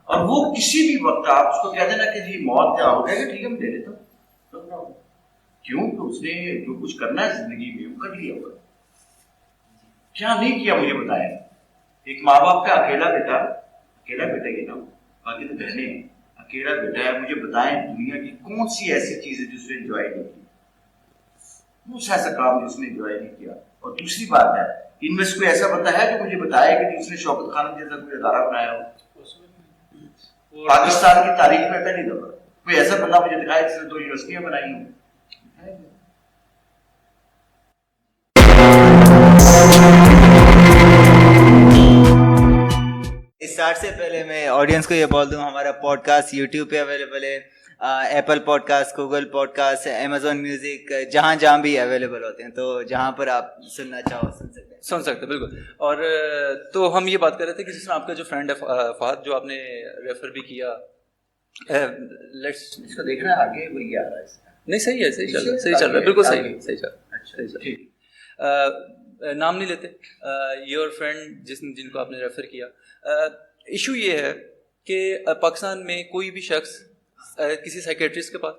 اور وہ کسی بھی وقت آپ اس کو کہہ دینا کہ جی موت کیا ہو گیا، ٹھیک ہے میں دے دیتا ہوں، کیوں کہ اس نے جو کچھ کرنا ہے زندگی میں وہ کر لیا ہوگا. کیا نہیں کیا مجھے بتایا. ایک ماں باپ کا اکیلا بیٹا یہ نا، باقی تو بہنیں ہیں، اکیلا بیٹا ہے، مجھے بتائیں دنیا کی کون سی ایسی چیز ہے جس نے انجوائے نہیں کی، کون سا ایسا کام جس نے انجوائے نہیں کیا. اور دوسری بات ہے ان میں سے کوئی ایسا بندہ ہے جو مجھے بتائے کہ جس نے شوکت خانم جیسا کوئی ادارہ بنایا ہو پاکستان کی تاریخ میں پہلی دفعہ. کوئی ایسا بندہ مجھے دکھائے جس نے 2 یونیورسٹیاں بنائی ہوں. اسٹارٹ سے پہلے میں آڈینس کو یہ بول دوں ہمارا پوڈ کاسٹ یوٹیوب پہ اویلیبل ہے، Apple podcast, Google podcast, Amazon music, جہاں بھی اویلیبل ہوتے ہیں، تو جہاں پر آپ سننا چاہو سن سکتے ہیں بالکل. اور تو ہم یہ بات کر رہے تھے کہ جس میں آپ کا جو فرینڈ ہے فہد، جو آپ نے ریفر بھی کیا، اس کو دیکھ رہا ہے آگے وہی آ رہا ہے. نہیں صحیح ہے، صحیح چل رہا ہے، بالکل صحیح چل رہا ہے. نام نہیں لیتے. یور فرینڈ جن کو آپ نے ریفر کیا، ایشو یہ ہے کہ پاکستان میں کوئی بھی شخص کسی سائیکیٹرسٹ کے پاس،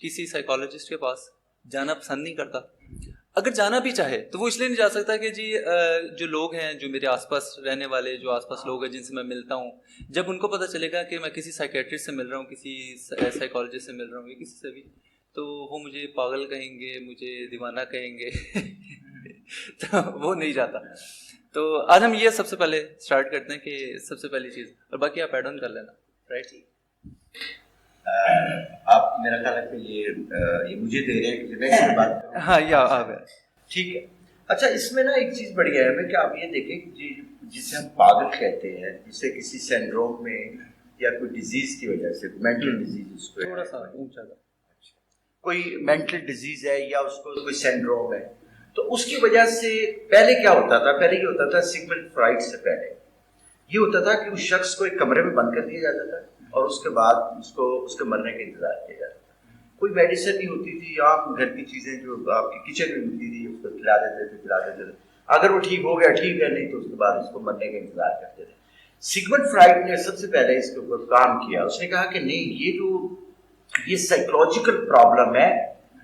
کسی سائیکالوجسٹ کے پاس جانا پسند نہیں کرتا. اگر جانا بھی چاہے تو وہ اس لیے نہیں جا سکتا کہ جی جو لوگ ہیں، جو میرے آس پاس رہنے والے، جو آس پاس لوگ ہیں جن سے میں ملتا ہوں، جب ان کو پتہ چلے گا کہ میں کسی سائیکیٹرسٹ سے مل رہا ہوں، کسی سائیکالوجسٹ سے مل رہا ہوں یا کسی سے بھی، تو وہ مجھے پاگل کہیں گے، مجھے دیوانہ کہیں گے تو وہ نہیں جاتا. تو آج ہم یہ سب سے پہلے اسٹارٹ کرتے ہیں کہ سب سے پہلی چیز، اور باقی آپ ایڈ آن کر لینا. رائٹ، آپ میرا خیال ہے کہ یہ مجھے دے رہے ہیں کہ میں سے بات کروں. ہاں یا ٹھیک ہے. اچھا اس میں نا ایک چیز بڑی ہے کہ آپ یہ دیکھیں کہ جسے ہم پاگل کہتے ہیں، جسے کسی سینڈروم میں یا کوئی ڈیزیز کی وجہ سے، مینٹل ڈیزیز، اس کو تھوڑا سا اونچا کوئی مینٹل ڈیزیز ہے یا اس کو کوئی سینڈروم ہے، تو اس کی وجہ سے پہلے کیا ہوتا تھا؟ پہلے یہ ہوتا تھا سگمنڈ فرائڈ سے پہلے یہ ہوتا تھا کہ اس شخص کو ایک کمرے میں بند کر دیا جاتا تھا اور اس کے بعد اس کے مرنے کا انتظار کیا جاتا تھا. کوئی میڈیسن نہیں ہوتی تھی، آپ گھر کی چیزیں جو آپ کی کچن میں ملتی تھی اس کو کھلا دیتے تھے. اگر وہ ٹھیک ہو گیا ٹھیک ہے، نہیں تو اس کے بعد اس کو مرنے کا انتظار کرتے تھے. سگمنڈ فرائڈ نے سب سے پہلے اس کے اوپر کام کیا. اس نے کہا کہ نہیں، یہ سائیکولوجیکل پرابلم ہے،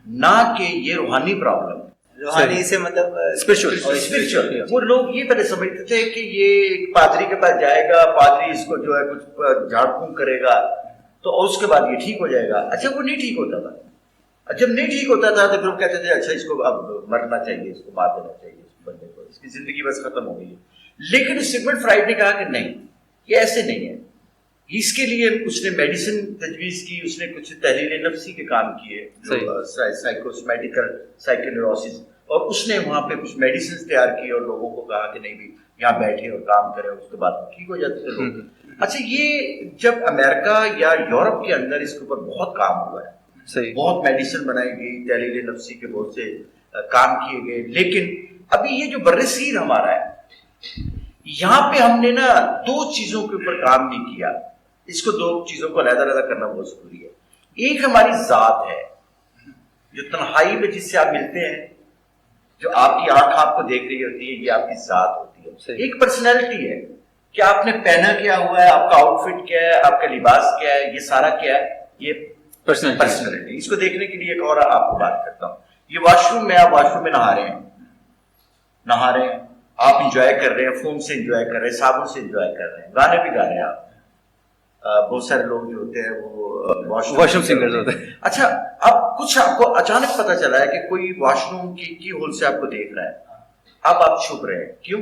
نہ کہ یہ روحانی پرابلم ہے. روحانی سے مطلب اسپرچل. وہ لوگ یہ پہلے سمجھتے تھے کہ یہ ایک پادری کے پاس جائے گا، پادری اس کو جو ہے کچھ جھاڑ پھونک کرے گا تو اس کے بعد یہ ٹھیک ہو جائے گا. اچھا وہ نہیں ٹھیک ہوتا تھا. جب نہیں ٹھیک ہوتا تھا تو پھر وہ کہتے تھے اچھا اس کو اب مرنا چاہیے، اس کو مار دینا چاہیے، اس بندے کو، اس کی زندگی بس ختم ہو گئی ہے. لیکن سگمنڈ فرائڈ نے کہا کہ نہیں، یہ ایسے نہیں ہے. اس کے لیے اس نے میڈیسن تجویز کی، اس نے کچھ تحلیل نفسی کے کام کیے، سائیکوسمیٹیکل سائیکونیوروسس، اور اس نے وہاں پہ کچھ میڈیسنز تیار کی اور لوگوں کو کہا کہ نہیں بھی یہاں بیٹھے اور کام کرے، اس کے بعد ٹھیک ہو جاتے تھے لوگ. اچھا یہ جب امریکہ یا یورپ کے اندر اس کے اوپر بہت کام ہوا ہے، بہت میڈیسن بنائی گئی، تحلیل نفسی کے بہت سے کام کیے گئے، لیکن ابھی یہ جو برصغیر ہمارا ہے یہاں پہ ہم نے نا 2 چیزوں کے اوپر کام نہیں کیا. اس کو 2 چیزوں کو علیحدہ کرنا بہت ضروری ہے. ایک ہماری ذات ہے، جو تنہائی میں جس سے آپ ملتے ہیں، جو آپ کی آنکھ آپ کو دیکھ رہی ہوتی ہے، یہ آپ کی ذات ہوتی ہے. ایک پرسنالٹی ہے کہ آپ نے پہنا کیا ہوا ہے، آپ کا آؤٹ فٹ کیا ہے، آپ کا لباس کیا ہے، یہ سارا کیا ہے، یہ پرسنالٹی. اس کو دیکھنے کے لیے ایک اور آپ کو بات کرتا ہوں. یہ واش روم میں، آپ واش روم میں نہا رہے ہیں، آپ انجوائے کر رہے ہیں، فون سے انجوائے کر رہے ہیں، صابن سے انجوائے کر رہے ہیں، گانے بھی گا رہے ہیں آپ. بہت سارے لوگ جو ہوتے ہیں وہ واش روم سنگرز ہوتے ہیں. اچھا اب کچھ آپ کو اچانک پتا چلا ہے کہ کوئی واش روم کی ہول سے آپ کو دیکھ رہا ہے، اب آپ چھپ رہے ہیں. کیوں؟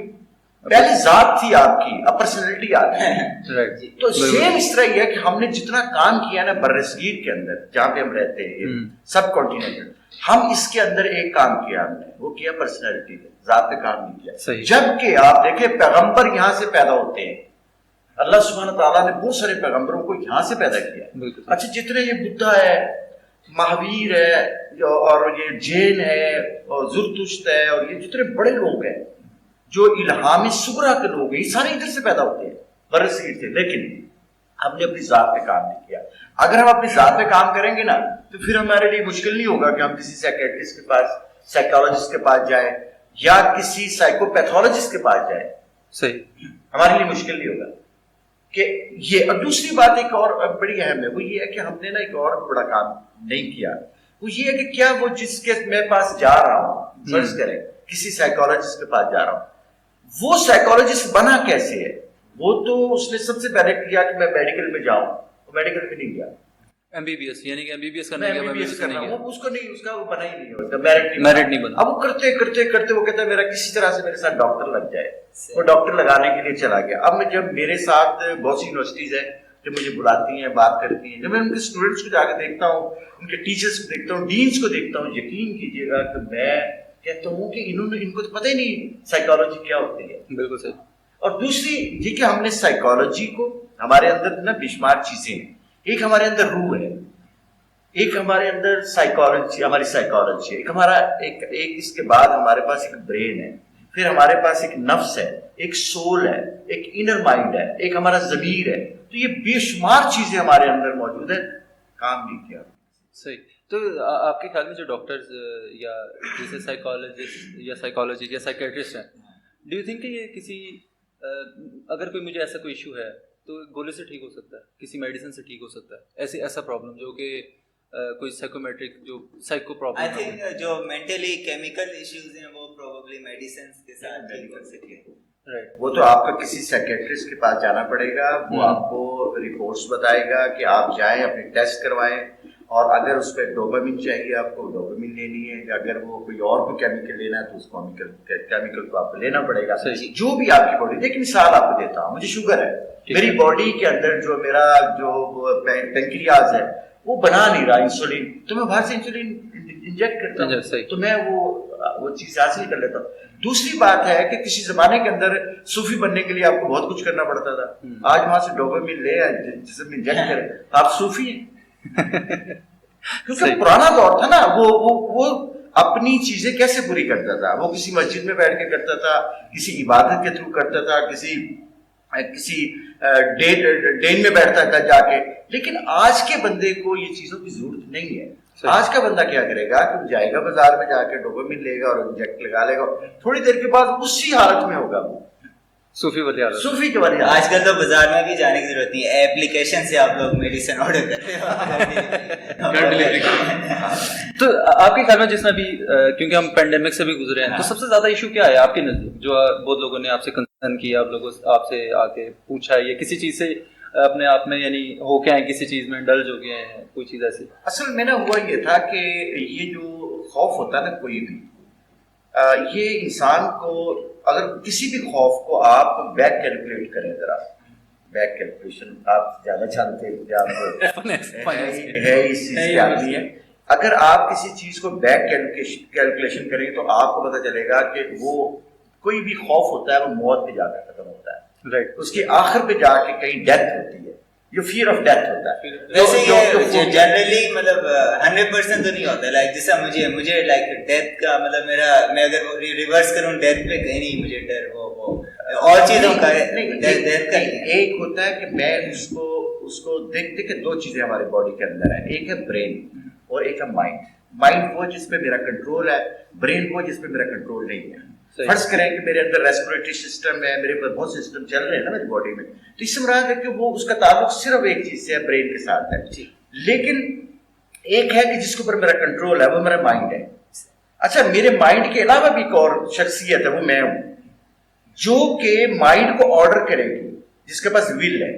پہلی ذات تھی آپ کی، اب پرسنالٹی آ گئی. تو سیم اس طرح یہ ہے کہ ہم نے جتنا کام کیا نا برصغیر کے اندر جہاں پہ ہم رہتے ہیں، سب کانٹیننٹ، ہم اس کے اندر ایک کام کیا ہم نے، وہ کیا پرسنالٹی پہ، ذات پہ کام نہیں کیا. جبکہ آپ دیکھیں پیغمبر یہاں سے پیدا ہوتے ہیں، اللہ سبحانہ تعالیٰ نے بہت سارے پیغمبروں کو یہاں سے پیدا کیا. اچھا جتنے یہ بدھا ہے، مہاویر ہے، اور یہ جین ہے، اور زرتشت ہے، اور یہ جتنے بڑے لوگ ہیں جو الہام صغریٰ کے لوگ ہیں، یہ سارے ادھر سے پیدا ہوتے ہیں، برصغیر سے. لیکن ہم نے اپنی ذات پہ کام نہیں کیا. اگر ہم اپنی ذات پہ کام کریں گے نا تو پھر ہمارے لیے مشکل نہیں ہوگا کہ ہم کسی سائیکیٹرسٹ کے پاس، سائیکالوجسٹ کے پاس جائیں یا کسی سائیکوپیتھولوجسٹ کے پاس جائیں. صحیح، ہمارے لیے مشکل نہیں ہوگا. کہ یہ. اور دوسری بات ایک اور بڑی اہم ہے, وہ یہ ہے کہ ہم نے نا ایک اور بڑا کام نہیں کیا, وہ یہ ہے کہ کیا وہ جس کے میرے پاس جا رہا ہوں, فرض کریں کسی سائیکالوجسٹ کے پاس جا رہا ہوں, وہ سائیکالوجسٹ بنا کیسے ہے؟ وہ تو اس نے سب سے پہلے کیا کہ میں میڈیکل میں جاؤں, وہ میڈیکل میں نہیں گیا. MBBS یعنی کہ MBBS کرنا میں ہے, MBBS کرنا, وہ اس کو نہیں, اس کا وہ بنا ہی نہیں ہوتا, میرٹ نہیں بنا. اب وہ کرتے کرتے کرتے وہ کہتا ہے میرا کسی طرح سے میرے ساتھ ڈاکٹر لگ جائے, وہ ڈاکٹر لگانے کے لیے چلا گیا. اب میں جب میرے ساتھ بہت سی یونیورسٹیز ہیں جو مجھے بلاتی ہیں, بات کرتی ہیں, جب میں ان کے اسٹوڈنٹس کو جا کے دیکھتا ہوں, ان کے ٹیچرس کو دیکھتا ہوں, ڈینس کو دیکھتا ہوں, یقین کیجیے گا کہ میں کہتا ہوں کہ ان کو تو پتہ ہی نہیں سائیکالوجی کیا ہوتی ہے. بالکل صحیح. اور دوسری یہ کہ ہم نے سائیکالوجی کو, ہمارے اندر نا بے شمار چیزیں ہیں, ایک ہمارے اندر روح ہے, ایک ہمارے اندر سائیکالوجی, ہماری سائیکالوجی ہے, ایک ہمارا ایک اس کے بعد ہمارے پاس ایک برین ہے, پھر ہمارے پاس ایک نفس ہے, ایک سول ہے, ایک انر مائنڈ ہے, ایک ہمارا ضمیر ہے. تو یہ بے شمار چیزیں ہمارے اندر موجود ہیں, کام نہیں کیا. صحیح. تو آپ کے خیال میں جو ڈاکٹرز یا جیسے سائیکالوجسٹ یا سائیکالوجسٹ یا سائیکیٹرسٹ ہیں, ڈو یو تھنک کہ یہ کسی اگر کوئی مجھے ایسا کوئی ایشو ہے تو گولے سے ٹھیک ہو سکتا ہے, کسی میڈیسن سے ٹھیک ہو سکتا ہے, ایسا پرابلم جو کہ کوئی سائیکومیٹرک جو سائیکو پرابلم, آئی تھنک جو مینٹلی کیمیکل ایشوز ہیں وہ پروبیبلی میڈیسنس کے ساتھ ٹھیک ہو سکے. وہ تو آپ کا کسی سائیکیٹرسٹ کے پاس جانا پڑے گا, وہ آپ کو رپورٹس بتائے گا کہ آپ جائیں اپنے ٹیسٹ کروائیں, اور اگر اس پہ ڈوپامین چاہیے آپ کو ڈوپامین لینی ہے, یا اگر وہ کوئی اور بھی کیمیکل لینا ہے تو اس کیمیکل کو آپ کو لینا پڑے گا, جو بھی آپ کی باڈی. دیکھ مثال آپ کو دیتا ہوں, مجھے شوگر ہے, میری باڈی کے اندر جو میرا جو پینکریاز ہے وہ بنا نہیں رہا انسولین, تو میں باہر سے انسولین انجیکٹ کرتا ہوں, تو میں وہ چیز حاصل کر لیتا ہوں. دوسری بات ہے کہ کسی زمانے کے اندر صوفی بننے کے لیے آپ کو بہت کچھ کرنا پڑتا تھا, آج وہاں سے ڈوپامین لے جسم میں انجیکٹ کرے آپ صوفی ہیں. کیونکہ پرانا دور تھا نا, وہ اپنی چیزیں کیسے پوری کرتا تھا, وہ کسی مسجد میں بیٹھ کے کرتا تھا, کسی عبادت کے تھرو کرتا تھا, کسی ڈین میں بیٹھتا تھا جا کے. لیکن آج کے بندے کو یہ چیزوں کی ضرورت نہیں ہے. آج کا بندہ کیا کرے گا کہ جائے گا بازار میں, جا کے ڈوپامین لے گا اور انجیکٹ لگا لے گا, تھوڑی دیر کے بعد اسی حالت میں ہوگا, وہ صوفی والی حالت. صوفی کے والی. آج کل تو بازار میں بھی جانے کی ضرورت نہیں ہے, ایپلیکیشن سے آپ لوگ میڈیسن آرڈر کرتے ہیں. تو آپ کے خیال میں جس میں بھی, کیونکہ ہم پینڈیمک سے بھی گزرے ہیں, تو سب سے زیادہ ایشو کیا ہے آپ کے نزدیک, جو بہت لوگوں نے آپ سے کنسرن کیا, آپ لوگوں آپ سے آ کے پوچھا ہے, یا کسی چیز سے اپنے آپ میں یعنی ہو کے ہیں, کسی چیز میں ڈل ہو گئے ہیں, کوئی چیز ایسی؟ اصل میں نا ہوا یہ تھا کہ یہ جو خوف ہوتا ہے نا کوئی بھی, یہ انسان کو اگر کسی بھی خوف کو آپ بیک کیلکولیٹ کریں, ذرا بیک کیلکولیشن آپ زیادہ جانتے ہے اس چیز کے آدمی ہے, اگر آپ کسی چیز کو بیک کیلکولیشن کریں تو آپ کو پتہ چلے گا کہ وہ کوئی بھی خوف ہوتا ہے وہ موت پہ جا کر ختم ہوتا ہے. اس کے آخر پہ جا کے کہیں ڈیتھ ہوتی ہے, جو فیئر آف ڈیتھ ہوتا ہے. ویسے یہ جنرلی مطلب 100% تو نہیں ہوتا, لائک جیسا مجھے لائک ڈیتھ کا مطلب میں اگر ریورس کروں ڈیتھ پہ کہیں نہیں مجھے ڈر, وہ اور چیزوں کا ڈیتھ کا ایک ہوتا ہے کہ میں اس کو دیکھتے کہ دو چیزیں ہمارے باڈی کے اندر ہیں, ایک ہے برین اور ایک ہے مائنڈ. مائنڈ وہ جس پہ میرا کنٹرول ہے, برین وہ جس پہ میرا کنٹرول نہیں ہے. فرض کریں کہ میرے اندر ریسپریٹری سسٹم ہے, میرے پاس بہت سسٹم چل رہے ہیں نا میری باڈی میں, تو اس سے مراد ہے کہ وہ اس کا تعلق صرف ایک چیز سے ہے, برین کے ساتھ ہے. لیکن ایک ہے کہ جس کے اوپر میرا کنٹرول ہے, وہ میرا مائنڈ ہے. اچھا, میرے مائنڈ کے علاوہ بھی ایک اور شخصیت ہے, وہ میں ہوں, جو کہ مائنڈ کو آرڈر کرے گی, جس کے پاس ول ہے,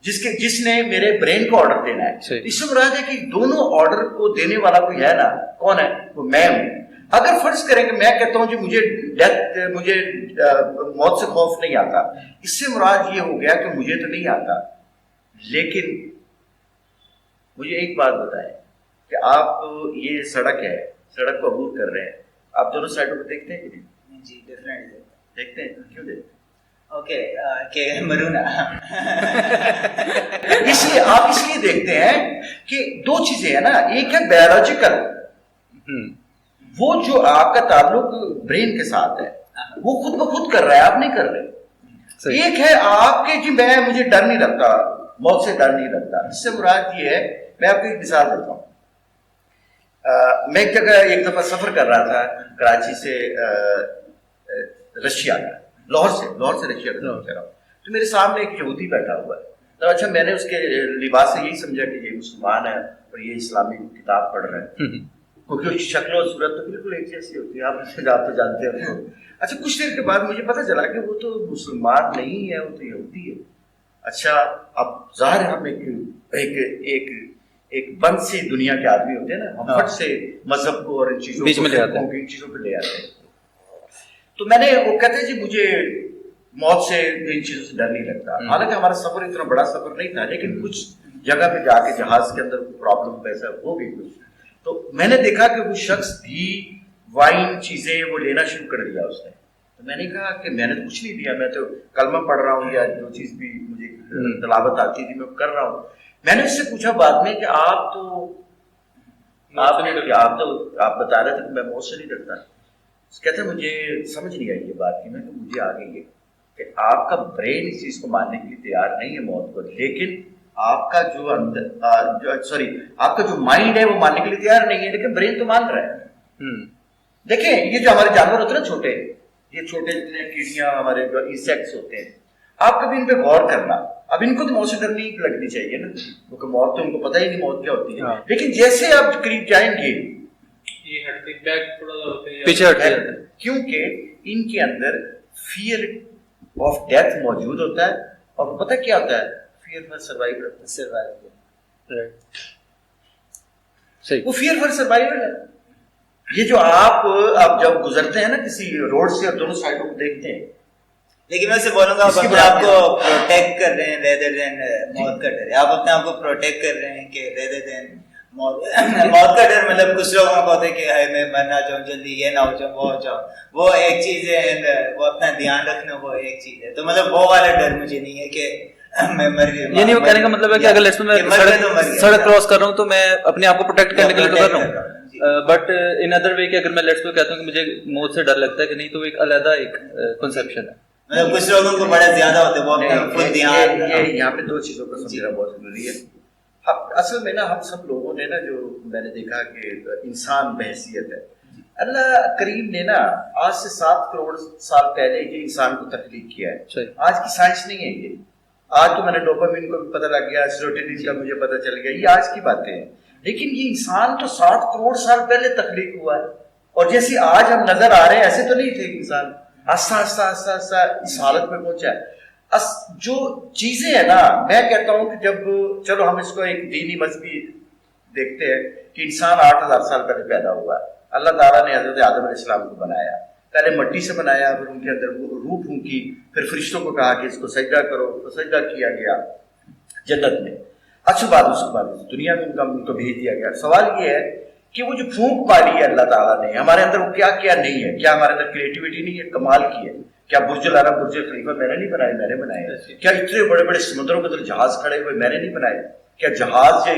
جس نے میرے برین کو آرڈر دینا ہے. اس سے مراد ہے کہ دونوں آرڈر کو دینے والا کوئی ہے نا, کون ہے, وہ میں ہوں. اگر فرض کریں کہ میں کہتا ہوں کہ مجھے موت سے خوف نہیں آتا, اس سے مراد یہ ہو گیا کہ مجھے تو نہیں آتا, لیکن مجھے ایک بات بتائیں کہ آپ یہ سڑک ہے, سڑک کو عبور کر رہے ہیں, آپ دونوں سائڈوں پہ دیکھتے ہیں کہ نہیں؟ جی ڈیفینیٹلی دیکھتے ہیں. کیوں دیکھتے ہیں؟ اوکے کہ مرونا آپ اس لیے دیکھتے ہیں کہ دو چیزیں ہیں نا, ایک ہے بایولوجیکل, وہ جو آپ کا تعلق برین کے ساتھ ہے, وہ خود بخود کر رہا ہے, آپ نہیں کر رہے. ایک ہے آپ کے جی مجھے ڈر نہیں لگتا, موت سے ڈر نہیں لگتا. اس سے مراد یہ ہے, میں آپ کو ایک مثال دیتا ہوں. میں ایک جگہ ایک دفعہ سفر کر رہا تھا, کراچی سے رشیا کا, لاہور سے رشیا کا سفر کر رہا ہوں. تو میرے سامنے ایک یہودی بیٹھا ہوا ہے. تو اچھا میں نے اس کے لباس سے یہی سمجھا کہ یہ مسلمان ہے اور یہ اسلامی کتاب پڑھ رہا ہے, کیونکہ اس کی شکل و صورت تو بالکل ایک جیسی ہوتی ہے, آپ تو جانتے ہیں. اچھا کچھ دیر کے بعد مجھے پتہ چلا کہ وہ تو مسلمان نہیں ہے, وہ تو یہودی ہے. اچھا اب ظاہر ہم ایک بند سی دنیا کے آدمی ہوتے ہیں نا, ہم فٹ سے مذہب کو اور ان چیزوں کو ان چیزوں پہ لے آتے ہیں. تو میں نے وہ کہتے ہیں جی مجھے موت سے ان چیزوں سے ڈر نہیں لگتا. حالانکہ ہمارا سفر اتنا بڑا سفر نہیں تھا, لیکن کچھ جگہ پہ جا کے جہاز کے اندر پرابلم پیسہ ہو گئی کچھ. تو میں نے دیکھا کہ وہ شخص بھی وائن چیزیں وہ لینا شروع کر دیا اس نے. تو میں نے کہا کہ میں نے تو کچھ نہیں دیا, میں تو کلمہ پڑھ رہا ہوں یا جو چیز بھی مجھے تلاوت آتی تھی میں کر رہا ہوں. میں نے اس سے پوچھا بعد میں کہ آپ بتا رہے تھے کہ میں موت سے نہیں ڈرتا. کہتے ہیں مجھے سمجھ نہیں آئی یہ بات کی, میں کہ مجھے آ گئی ہے کہ آپ کا برین اس چیز کو ماننے کے لیے تیار نہیں ہے موت کو, لیکن آپ کا آپ کا جو مائنڈ ہے وہ ماننے کے لیے تیار نہیں ہے, لیکن برین تو مان رہا ہے. دیکھیں یہ جو ہمارے جانور ہوتے ہیں نا چھوٹے, یہ چھوٹے جتنے کیڑیاں ہمارے جو انسیکٹس ہوتے ہیں, آپ کبھی ان پہ غور کرنا. اب ان کو تو موت سے ڈر نہیں لگنی چاہیے نا, کیونکہ موت تو ان کو پتہ ہی نہیں موت کیا ہوتی ہے. لیکن جیسے آپ قریب جائیں گے پیچھے ہٹ جاتے ہیں, کیونکہ ان کے اندر فیئر آف ڈیتھ موجود ہوتا ہے, اور پتہ کیا ہوتا ہے, فیئر فار سروائیول. وہ فیئر فار سروائیول ہے. یہ جو آپ جب گزرتے ہیں نا کسی روڈ سے اور دونوں سائڈوں کو دیکھتے ہیں, لیکن میں سے بولوں گا اپنے آپ کو پروٹیکٹ کر رہے ہیں ریدر دین موت کا ڈر. آپ اپنے آپ کو پروٹیکٹ کر رہے ہیں کہ ریدر دین موت کا ڈر. مطلب کچھ لوگوں کو ہوتا ہے کہ ہائے میں مرنا چاہوں, جلدی یہ نہ ہو جاؤں وہ ہو جاؤں, وہ ایک چیز ہے, وہ اپنا دھیان رکھنا وہ ایک چیز ہے. تو مطلب وہ والا ڈر مجھے نہیں ہے کہ میں مر گیا. یہ نہیں وہ کہنے کا مطلب ہے کہ اگر لیٹس میں سڑک کراس کر رہا ہوں تو میں اپنے آپ کو پروٹیکٹ کرنے کے لیے کر رہا ہوں. بٹ ان ادر وے کہ اگر میں لیٹس میں کہتا ہوں کہ مجھے موت سے ڈر لگتا ہے کہ نہیں, تو ایک علیحدہ ایک کنسیپشن ہے. مطلب کچھ لوگوں کو بڑا زیادہ ہوتا ہے, وہ اپنا خود دھیان. یہاں پہ دو چیزوں کا سمجھنا بہت ضروری ہے. اصل میں نا ہم سب لوگوں نے نا, جو میں نے دیکھا کہ انسان بحیثیت ہے, اللہ کریم نے نا آج سے 7 کروڑ سال پہلے یہ انسان کو تخلیق کیا ہے. آج کی سائنس نہیں ہے یہ. آج تو میں نے ڈوپامین کو بھی پتہ لگ گیا, سیروٹونین کا مجھے پتہ چل گیا, یہ آج کی باتیں ہیں. لیکن یہ انسان تو 60 کروڑ سال پہلے تخلیق ہوا ہے, اور جیسے آج ہم نظر آ رہے ہیں ایسے تو نہیں تھے. انسان آہستہ آہستہ آہستہ آہستہ اس حالت میں پہنچا ہے. جو چیزیں ہیں نا, میں کہتا ہوں کہ جب چلو ہم اس کو ایک دینی مذہبی دیکھتے ہیں کہ انسان 8000 سال پہلے پیدا ہوا ہے. اللہ تعالیٰ نے حضرت آدم علیہ السلام کو بنایا, پہلے مٹی سے بنایا, پھر ان کے اندر روح پھونکی, پھر فرشتوں کو کہا کہ اس کو سجدہ کرو, تو سجدہ کیا گیا جنت میں. اچھی بات, اس کے بعد دنیا میں ان کو بھیج دیا گیا. سوال یہ ہے کہ وہ جو پھونک ماری ہے اللہ تعالیٰ نے ہمارے اندر, وہ کیا کیا نہیں ہے. کیا ہمارے اندر کریٹیوٹی نہیں ہے؟ کمال کی ہے. کیا برج العرب, برج خلیفہ میں نے نہیں بنائے, میں نے بنائے. کیا اتنے بڑے بڑے سمندروں کے اندر جہاز کھڑے ہوئے میں نے نہیں بنائے. کیا جہاز یہ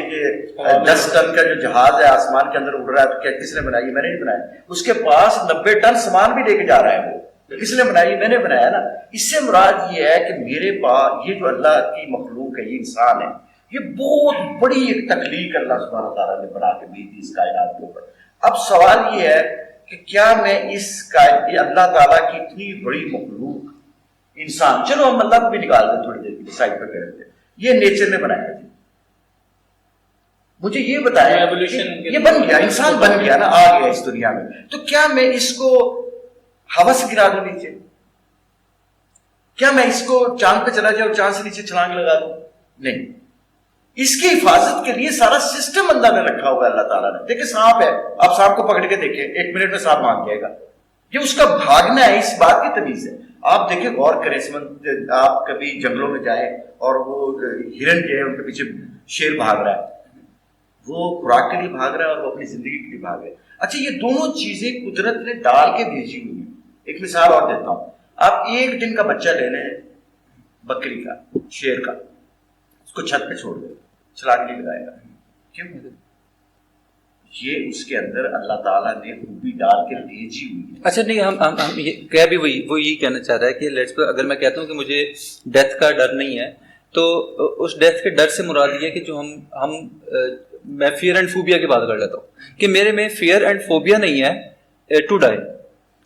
10 ٹن کا جو جہاز ہے آسمان کے اندر اڑ رہا ہے, تو کیا کس نے بنائی؟ میں نے نہیں بنایا. اس کے پاس 90 ٹن سامان بھی لے کے جا رہا ہے, وہ کس نے بنائی؟ میں نے بنایا نا. اس سے مراد یہ ہے کہ میرے پاس یہ جو اللہ کی مخلوق ہے, یہ انسان ہے, یہ بہت بڑی ایک تخلیق اللہ سبحانہ تعالیٰ نے بنا کے دی تھی اس کائنات کے اوپر. اب سوال یہ ہے کہ کیا میں اس اللہ تعالیٰ کی اتنی بڑی مخلوق انسان, چلو ہم اللہ کو بھی نکال دیں تھوڑی دیر کے لیے سائڈ پہ کر دیں, یہ نیچر نے بنایا تھا. مجھے یہ بتایا یہ بن گیا, انسان بن گیا نا, آ گیا اس دنیا میں, تو کیا میں اس کو ہوا سے گرا دوں نیچے؟ کیا میں اس کو چاند پہ چلا جاؤں اور چاند سے نیچے چھلانگ لگا دوں؟ نہیں. اس کی حفاظت کے لیے سارا سسٹم اللہ نے رکھا ہوگا. اللہ تعالیٰ نے, دیکھیں سانپ ہے, آپ سانپ کو پکڑ کے دیکھیں 1 منٹ میں سانپ بھاگ جائے گا. یہ اس کا بھاگنا ہے, اس بات کی تمیز ہے. آپ دیکھیں, غور کریں, آپ کبھی جنگلوں میں جائیں اور وہ ہرن جو ہے ان کے پیچھے شیر بھاگ رہا ہے, وہ خوراک کے لیے بھاگ رہا ہے اور وہ اپنی زندگی کے لیے بھاگ رہا ہے. اچھا, یہ دونوں چیزیں قدرت نے ڈال کے بھیجی ہوئی ہیں. ایک مثال اور دیتا ہوں, آپ 1 دن کا بچہ لے لیں بکری کا, شیر کا, اس کو چھت پہ چھوڑ دیں, چھلانگ نہیں لگائے گا. کیوں؟ یہ اس کے اندر اللہ تعالیٰ نے خوبی ڈال کے بھیجی ہوئی ہے. اچھا نہیں, ہم کہہ بھی وہ یہی کہنا چاہ رہا ہے کہ لیٹس اگر میں کہتا ہوں کہ مجھے ڈیتھ کا ڈر نہیں ہے, تو اس ڈیتھ کے ڈر سے مراد یہ ہے کہ جو ہم میں فیئر اینڈ فوبیا کی بات کر لیتا ہوں کہ میرے میں فیئر اینڈ فوبیا نہیں ہے ٹو ڈائی.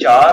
4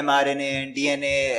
mRNA, DNA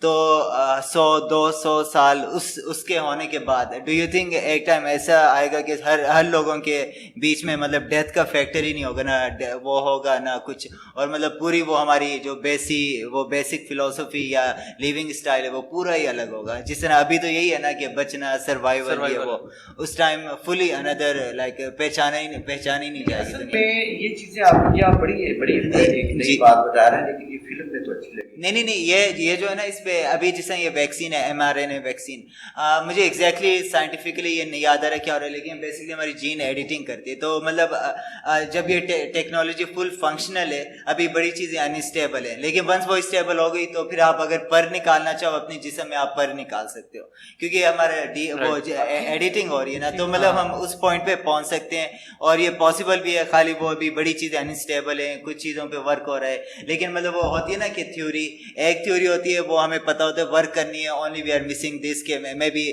تو 100-200 سال اس کے ہونے کے بعد ڈو یو تھنک ایک ٹائم ایسا آئے گا کہ ہر لوگوں کے بیچ میں مطلب ڈیتھ کا فیکٹر ہی نہیں ہوگا، نہ وہ ہوگا نہ کچھ، اور مطلب پوری وہ ہماری جو بیسک فلسفی یا لیونگ اسٹائل ہے وہ پورا ہی الگ ہوگا؟ جس طرح ابھی تو یہی ہے نا کہ بچنا، سروائیول، یہ وہ اس ٹائم فلی اندر لائک پہچانا ہی نہیں جائے گی. یہ چیزیں آپ بڑی نئی بات بتا رہے ہیں، لیکن یہ فلم میں تو اچھی لگی. نہیں یہ جو ہے نا اس پہ ابھی جس طرح یہ ویکسین ہے mRNA ویکسین، مجھے ایگزیکٹلی سائنٹیفکلی یہ نہیں یاد آ رہا کیا ہو رہا ہے، لیکن بیسکلی ہماری جین ایڈیٹنگ کرتی ہے. تو مطلب جب یہ ٹیکنالوجی فل فنکشنل ہے، ابھی بڑی چیزیں انسٹیبل ہیں، لیکن ونس وہ اسٹیبل ہو گئی تو پھر آپ اگر پر نکالنا چاہو اپنے جسم میں آپ پر نکال سکتے ہو، کیونکہ ہمارے وہ ایڈیٹنگ ہو رہی ہے نا. تو مطلب ہم اس پوائنٹ پہ پہنچ سکتے ہیں، اور یہ پاسبل بھی ہے. خالی وہ ابھی بڑی چیزیں انسٹیبل ہیں، کچھ چیزوں پہ ورک ہو رہا ہے، لیکن مطلب وہ ہوتی ہے نا کہ ایک تھیوری ہوتی ہے، وہ ہمیں پتہ ہوتا ہے ورک کرنی ہے، اونلی وی آر مسنگ دس. کہ میں بھی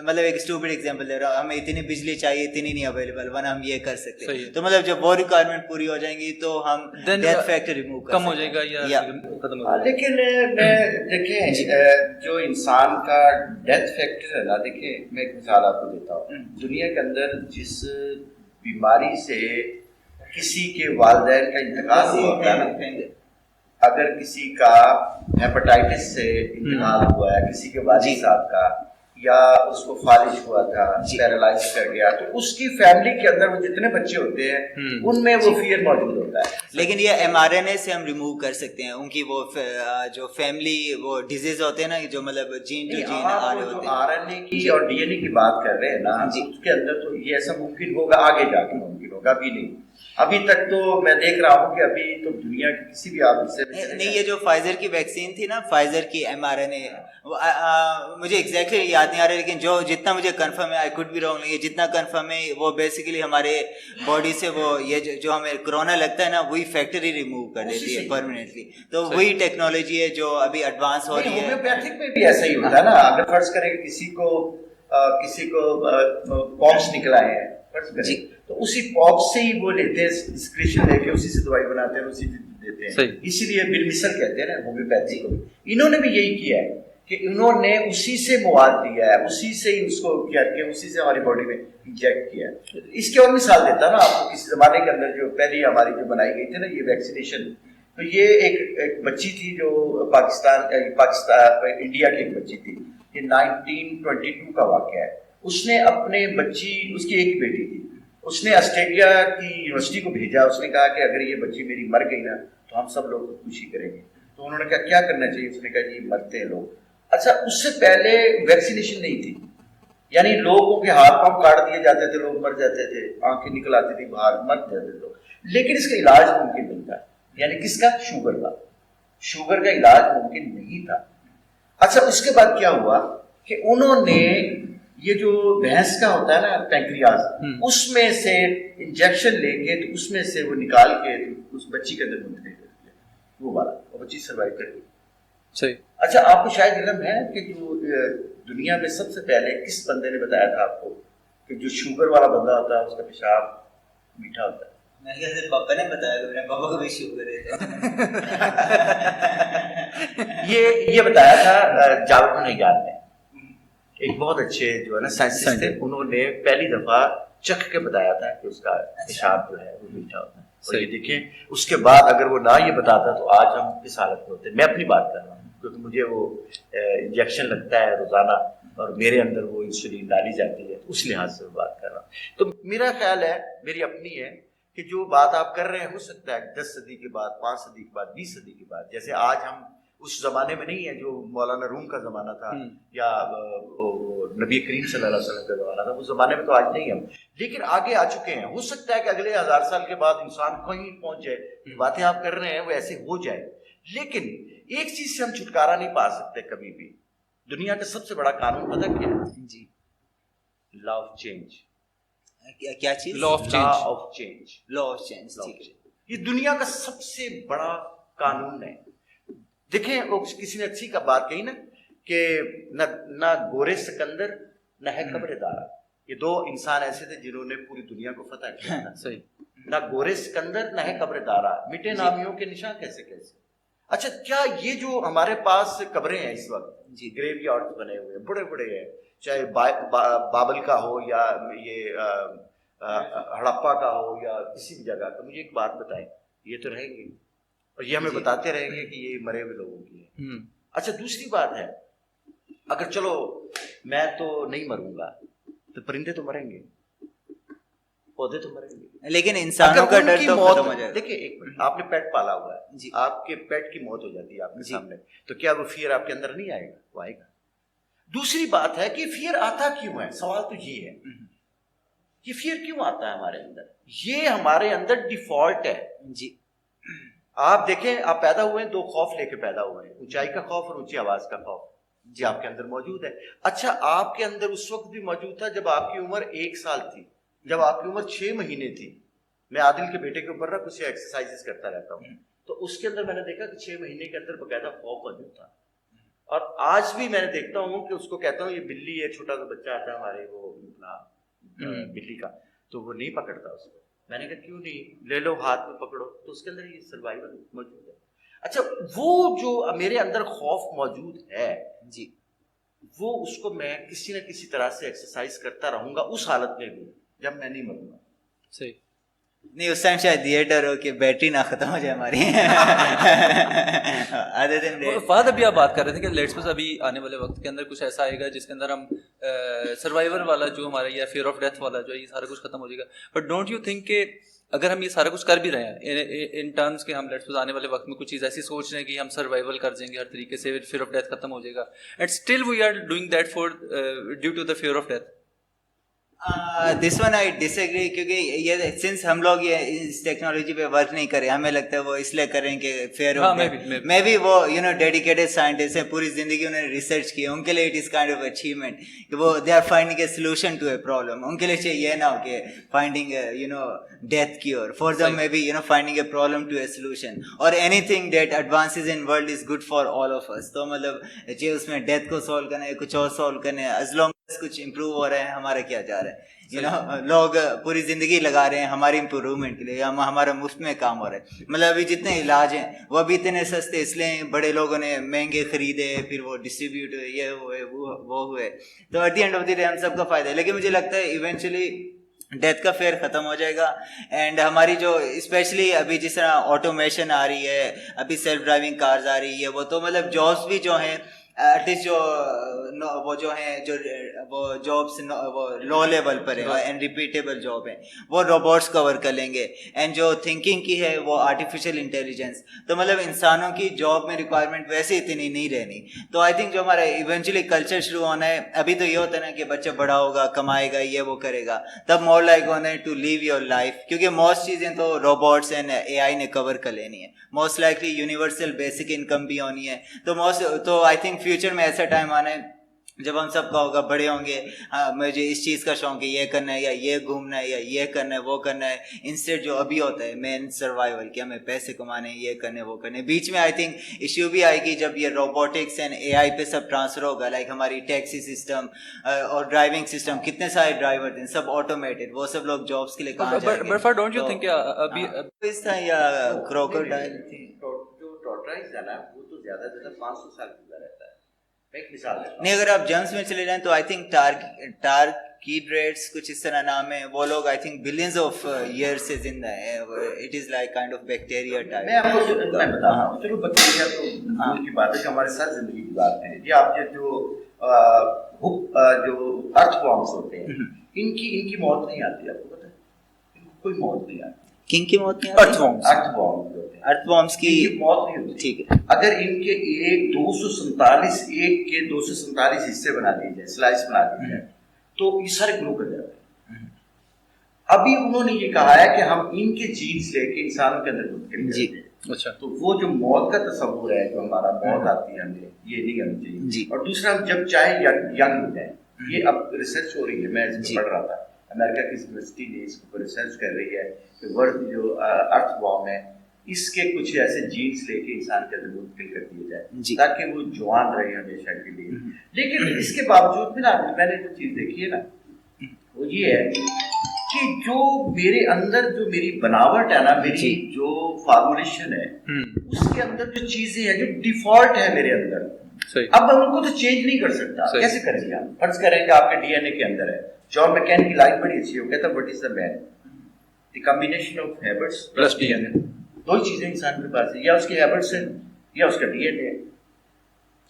مطلب ایک اسٹوپڈ ایگزامپل دے رہا ہوں، ہمیں اتنی بجلی چاہیے، اتنی نہیں اویلیبل، ورنہ ہم یہ کر سکتے ہیں. تو مطلب جب وہ ریکوائرمنٹ پوری ہو جائیں گی تو ہم ڈیتھ فیکٹر ریموو کم ہو جائے گا یا ختم ہو جائے گا. لیکن میں دیکھیں جو انسان کا ڈیتھ فیکٹر ہے نا، دیکھیں میں ایک مثال آپ کو دیتا ہوں. دنیا کے اندر جس بیماری سے کسی کے والدین کا انتقال ہوا ہوتا ہے نا، اگر کسی کا ہیپاٹائٹس سے انتقال ہوا ہے، کسی کے والد صاحب کا، یا اس کو فالج ہوا تھا، پیرالائز کر گیا، تو اس کی فیملی کے اندر وہ جتنے بچے ہوتے ہیں ان میں وہ فیئر موجود ہوتا ہے. لیکن یہ mRNA سے ہم ریموو کر سکتے ہیں ان کی وہ جو فیملی وہ ڈیزیز ہوتے ہیں نا، جو مطلب جین آ رہے ہوتے ہیں. RNA کی اور DNA کی بات کر رہے ہیں نا، اس کے اندر تو یہ ایسا ممکن ہوگا، آگے جا کے ممکن ہوگا، ابھی نہیں. ابھی تک تو میں دیکھ رہا ہوں کہ ابھی تو دنیا کے کسی بھی آپ سے نہیں. یہ جو فائزر کی ویکسین تھی نا، فائزر کی mRNA، مجھے ایگزیکٹلی یاد نہیں آ رہا، لیکن جو جتنا مجھے کنفرم ہے، آئی کوڈ بی رانگ، یہ جتنا کنفرم ہے وہ بیسیکلی ہمارے باڈی سے وہ یہ جو ہمیں کرونا لگتا ہے نا، وہی فیکٹر ہی ریموو کر دیتی ہے پرماننٹلی. تو وہی ٹیکنالوجی ہے جو ابھی ایڈوانس ہو رہی ہے. ہومیوپیتھک میں بھی ایسا ہی ہوتا ہے نا. اگر فرض کریں کہ کسی کو پاکس نکلا ہے، فرض کریں تو اسی پاکس سے ہی وہ لیتے ہیں، سکریشن لے کے اسی سے دوائی بناتے ہیں، اسی سے دیتے ہیں. اسی لیے بالمثل کہتے ہیں نا ہومیوپیتھی کو. انہوں نے بھی یہی کیا ہے کہ انہوں نے اسی سے مواد لیا ہے، اسی سے ہی اس کو کیا کہ اسی سے ہماری باڈی میں انجیکٹ کیا ہے. اس کی اور مثال دیتا نا آپ کو، کسی زمانے کے اندر جو پہلی ہماری جو بنائی گئی تھی نا یہ ویکسینیشن، تو یہ ایک بچی تھی جو پاکستان انڈیا کی ایک بچی تھی. یہ 1922 کا واقعہ ہے. اس نے اپنے بچی، اس کی ایک ہی بیٹی تھی، اس نے آسٹریلیا کی یونیورسٹی کو بھیجا. اس نے کہا کہ اگر یہ بچی میری مر گئی نا تو ہم سب لوگ خودکشی کریں گے. تو انہوں نے کہا کیا کرنا چاہیے؟ اس نے کہا جی مرتے ہیں لوگ. اچھا، اس سے پہلے ویکسینیشن نہیں تھی، یعنی لوگوں کے ہاتھ پاؤں کاٹ دیے جاتے تھے، لوگ مر جاتے تھے، آنکھیں نکل آتی تھی باہر، مر جاتے تھے لوگ. لیکن اس کا علاج ممکن نہیں تھا. یعنی کس کا؟ شوگر کا علاج ممکن نہیں تھا. اچھا، اس کے بعد کیا ہوا کہ انہوں نے یہ جو بھینس کا ہوتا ہے نا پینکریاس، اس میں سے انجیکشن لے کے تو اس میں سے وہ نکال کے اس بچی کے اندر منتقل کر دیا، وہ والا، وہ بچی سروائیو کر گئی. صحیح. اچھا، آپ کو شاید علم ہے کہ جو دنیا میں سب سے پہلے کس بندے نے بتایا تھا آپ کو کہ جو شوگر والا بندہ ہوتا ہے اس کا پیشاب میٹھا ہوتا ہے؟ پاپا نے بتایا کہ میرے پاپا کو بھی شوگر ہے. یہ بتایا تھا جاوید نگار نے، ایک بہت اچھے جو ہے نا سائنسسٹ تھے. انہوں نے پہلی دفعہ چکھ کے بتایا تھا کہ اس کا پیشاب جو ہے وہ میٹھا ہوتا ہے. اور یہ دیکھیں، اس کے بعد اگر وہ نہ یہ بتاتا تو آج ہم کس حالت میں ہوتے. میں اپنی بات کر رہا ہوں کیونکہ مجھے وہ انجیکشن لگتا ہے روزانہ اور میرے اندر وہ انسولین ڈالی جاتی ہے، اس لحاظ سے میں بات کر رہا ہوں. تو میرا خیال ہے، میری اپنی ہے کہ جو بات آپ کر رہے ہیں ہو سکتا ہے 10 صدی کے بعد، 5 صدی کے بعد، 20 صدی کے بعد، جیسے آج ہم اس زمانے میں نہیں ہے جو مولانا روم کا زمانہ تھا یا نبی کریم صلی اللہ علیہ وسلم کا زمانہ تھا، اس زمانے میں تو آج نہیں ہم، لیکن آگے آ چکے ہیں. ہو سکتا ہے کہ اگلے 1000 سال کے بعد انسان کہیں پہنچ جائے، باتیں آپ کر رہے ہیں وہ ایسے ہو جائے. لیکن ایک چیز سے ہم چھٹکارا نہیں پا سکتے کبھی بھی. دنیا کا سب سے بڑا قانون پتہ کیا ہے؟ جی، لا آف چینج. کیا چیز؟ Law of change. یہ دنیا کا سب سے بڑا قانون ہے. دیکھیں، وہ کسی نے اچھی کا بات کہی نا کہ نہ گورے سکندر نہ ہے قبر دارا. یہ دو انسان ایسے تھے جنہوں نے پوری دنیا کو فتح کیا تھا. صحیح. نہ گورے سکندر نہ ہے قبر دارا، مٹے نامیوں کے نشان کیسے. اچھا کیا یہ جو ہمارے پاس قبریں ہیں اس وقت جی گریو یارڈ بنے ہوئے ہیں بڑے بڑے ہیں, چاہے بابل کا ہو یا یہ ہڑپا کا ہو یا کسی بھی جگہ کا, مجھے ایک بات بتائیں, یہ تو رہیں گے اور یہ ہمیں بتاتے رہیں گے کہ یہ مرے ہوئے لوگوں کی ہے. اچھا دوسری بات ہے, اگر چلو میں تو نہیں مروں گا تو پرندے تو مریں گے, پودے تو مریں گے, لیکن انسانوں کا ڈر تو ختم ہو جائے گا. دیکھیں ایک منٹ, آپ نے پیٹ پالا ہوا ہے جی, آپ کے پیٹ کی موت ہو جاتی ہے آپ کے سامنے, تو کیا وہ فیئر آپ کے اندر نہیں آئے گا؟ وہ آئے گا. دوسری بات ہے کہ فیئر آتا کیوں ہے, سوال تو یہ ہے یہ فیئر کیوں آتا ہے ہمارے اندر, یہ ہمارے اندر ڈیفالٹ ہے. جی آپ دیکھیں, آپ پیدا ہوئے ہیں دو خوف لے کے پیدا ہوئے ہیں, اونچائی کا خوف اور اونچی آواز کا خوف, جی آپ کے اندر موجود ہے. اچھا آپ کے اندر اس وقت بھی موجود تھا جب آپ کی عمر 1 سال تھی, جب آپ کی عمر 6 مہینے تھی. میں عادل کے بیٹے کے اوپر نا کچھ ایکسرسائز کرتا رہتا ہوں, تو اس کے اندر میں نے دیکھا کہ 6 مہینے کے اندر باقاعدہ خوف موجود تھا. اور آج بھی میں نے دیکھتا ہوں کہ اس کو کہتا ہوں یہ بلی ہے, چھوٹا سا بچہ آتا ہے ہمارے وہ بلی کا, تو وہ نہیں پکڑتا اس کو. میں نے کہا کیوں نہیں, لے لو ہاتھ میں پکڑو, تو اس کے اندر یہ سروائیول موجود ہے. اچھا وہ جو میرے اندر خوف موجود ہے جی, وہ اس کو میں کسی نہ کسی طرح سے ایکسرسائز کرتا رہوں گا اس حالت میں بھی جب میں نہیں مروں گا. صحیح نہیں اس ٹائم شاید یہ ڈر ہو کہ بیٹری نہ ختم ہو جائے ہماری. فہد ابھی آپ بات کر رہے تھے کہ لیٹس سپوز ابھی آنے والے وقت کے اندر کچھ ایسا آئے گا جس کے اندر ہم سروائیور والا جو ہمارا یا فیئر آف ڈیتھ والا جو ہے یہ سارا کچھ ختم ہو جائے گا. بٹ ڈونٹ یو تھنک کہ اگر ہم یہ سارا کچھ کر بھی رہے ہیں ان ٹرمز کے, ہم لیٹس سپوز آنے والے وقت میں کچھ چیز ایسی سوچ رہے ہیں کہ ہم سروائیول کر دیں گے ہر طریقے سے, فیئر آف ڈیتھ ختم ہو جائے گا, and still we are doing that for due to the fear of death. This one I disagree, کیونکہ یہ سنس ہم لوگ یہ اس ٹیکنالوجی پہ ورک نہیں کریں, ہمیں لگتا ہے وہ اس لیے کریں کہ فیئر آف میں بھی وہ ڈیڈیکیٹڈ سائنٹسٹ ہیں, پوری زندگی انہوں نے ریسرچ کی, ان کے لیے it is kind of achievement کہ وہ they are finding a solution to a problem. ان کے لیے چاہیے یہ نہ ہو کہ finding death cure, for them میں بھی finding a problem to a solution, اور anything that advances in world is good for all of us. تو مطلب چاہے اس میں ڈیتھ کو سالو کرنا ہے, کچھ اور سالو کرنا ہے, ایز لانگ کچھ امپروو ہو رہا ہے, ہمارا کیا جا رہا ہے. لوگ پوری زندگی لگا رہے ہیں ہماری امپروومنٹ کے لیے, ہمارا مفت میں کام ہو رہا ہے. مطلب ابھی جتنے علاج ہیں وہ ابھی اتنے سستے اس لیے بڑے لوگوں نے مہنگے خریدے, پھر وہ ڈسٹریبیوٹ ہوئے, یہ ہوئے وہ ہوئے, تو at the end of the day ہم سب کا فائدہ ہے. لیکن مجھے لگتا ہے ایونچولی ڈیتھ کا فیئر ختم ہو جائے گا. اینڈ ہماری جو اسپیشلی ابھی جس طرح آٹومیشن آ رہی ہے, ابھی سیلف ڈرائیونگ کارز آ رہی ہے, وہ تو مطلب جابس بھی جو ہیں ایٹ لیسٹ وہ جو ہیں جو وہ جابس وہ لو لیول پر ہیں اینڈ ریپیٹیبل جاب ہیں, وہ روبوٹس کور کر لیں گے. اینڈ جو تھنکنگ کی ہے وہ آرٹیفیشیل انٹیلیجنس, تو مطلب انسانوں کی جاب میں ریکوائرمنٹ ویسے اتنی نہیں رہنی. تو آئی تھنک جو ہمارا ایونچولی کلچر شروع ہونا ہے, ابھی تو یہ ہوتا ہے نا کہ بچہ بڑا ہوگا, کمائے گا, یہ وہ کرے گا, تب مور لائک ہونا ہے ٹو لیو یور لائف, کیونکہ موسٹ چیزیں تو روبوٹس اینڈ اے آئی نے کور کر لینی ہے. Most likely universal basic income بھی ہونی ہے. تو آئی تھنک فیوچر میں ایسا ٹائم آنا ہے جب ہم سب کا ہوگا, بڑے ہوں گے, مجھے اس چیز کا شوق ہے, یہ کرنا ہے یا یہ گھومنا ہے یا یہ کرنا ہے وہ کرنا ہے, انسٹیڈ جو ابھی ہوتا ہے مین سروائیول کہ ہمیں پیسے کمانے ہیں, یہ کرنے وہ کرنے. بیچ میں آئی تھنک ایشو بھی آئے گی جب یہ روبوٹکس اینڈ اے آئی پہ سب ٹرانسفر ہوگا, لائک ہماری ٹیکسی سسٹم اور ڈرائیونگ سسٹم, کتنے سارے ڈرائیور تھے سب آٹومیٹڈ, وہ سب لوگ جابس کے لیے کہاں جائیں گے. بٹ ڈونٹ یو تھنک ابھی تھا یا کروکوڈائل تھی, جو ٹورٹوائز ہے نا وہ تو زیادہ سے زیادہ 500 سال زندہ رہتا ہے. ایک مثال ہے, نہیں اگر آپ جرمس میں چلے جائیں تو آئی تھنک ٹارکیڈریٹس کچھ اس طرح نام ہے, وہ لوگ I think billions of year سے زندہ ہیں. It is like kind of bacteria type. میں آپ کو میں بتا رہا ہوں, چلو بیکٹیریا تو دور کی بات ہے کہ ہمارے ساتھ زندگی کی بات ہے. یہ آپ کے جو ارتھ وارمس ہوتے ہیں ان کی موت نہیں آتی, آپ کو پتہ ہے, ان کو کوئی موت نہیں آتی. کنگ کی موت نہیں آتی, ارتھ وارمس کی موت نہیں ہوتی. ٹھیک ہے, اگر ان کے 247 حصے بنا دیے جائے, سلائس بنا دی جائے, تو یہ سارے گرو کر جاتے ہیں. ابھی انہوں نے یہ کہا ہے کہ ہم ان کے جینز لے کے انسانوں کے اندر منتقل کرتے ہیں. اچھا, تو وہ جو موت کا تصور ہے, جو ہمارا موت آتی ہے ہمیں, یہ نہیں ہونی چاہیے. اور دوسرا, ہم جب چاہے ینگ ہو جائیں, یہ اب ریسرچ ہو رہی ہے, میں اس کو پڑھ رہا تھا, امریکہ کی یونیورسٹی نے اس کو ریسرچ کر رہی ہے کہ ورلڈ جو ارتھ وارم ہے اس کے کچھ ایسے جینس لے کے انسان کے اندر منتقل کر دیے جائے تاکہ وہ جوان رہے ہمیشہ کے لیے. لیکن اس کے باوجود بھی نا, میں نے جو چیز دیکھی ہے نا وہ یہ ہے کہ جو میرے اندر جو میری بناوٹ ہے نا, میری جو فارمولیشن ہے, اس کے اندر جو چیزیں ہیں جو ڈیفالٹ ہے میرے اندر, اب میں ان کو تو چینج نہیں کر سکتا. کیسے کریں گے آپ؟ فرض کریں کہ آپ کے ڈی این اے کے اندر ہے. جان مکین کی لائن بڑی اچھی ہے, وہ کہتا ہے what is the main, the combination of habits plus D N A. دو ہی چیزیں انسان کے پاس ہے, یا اس کے ہیبٹس ہیں یا اس کا ڈی این اے.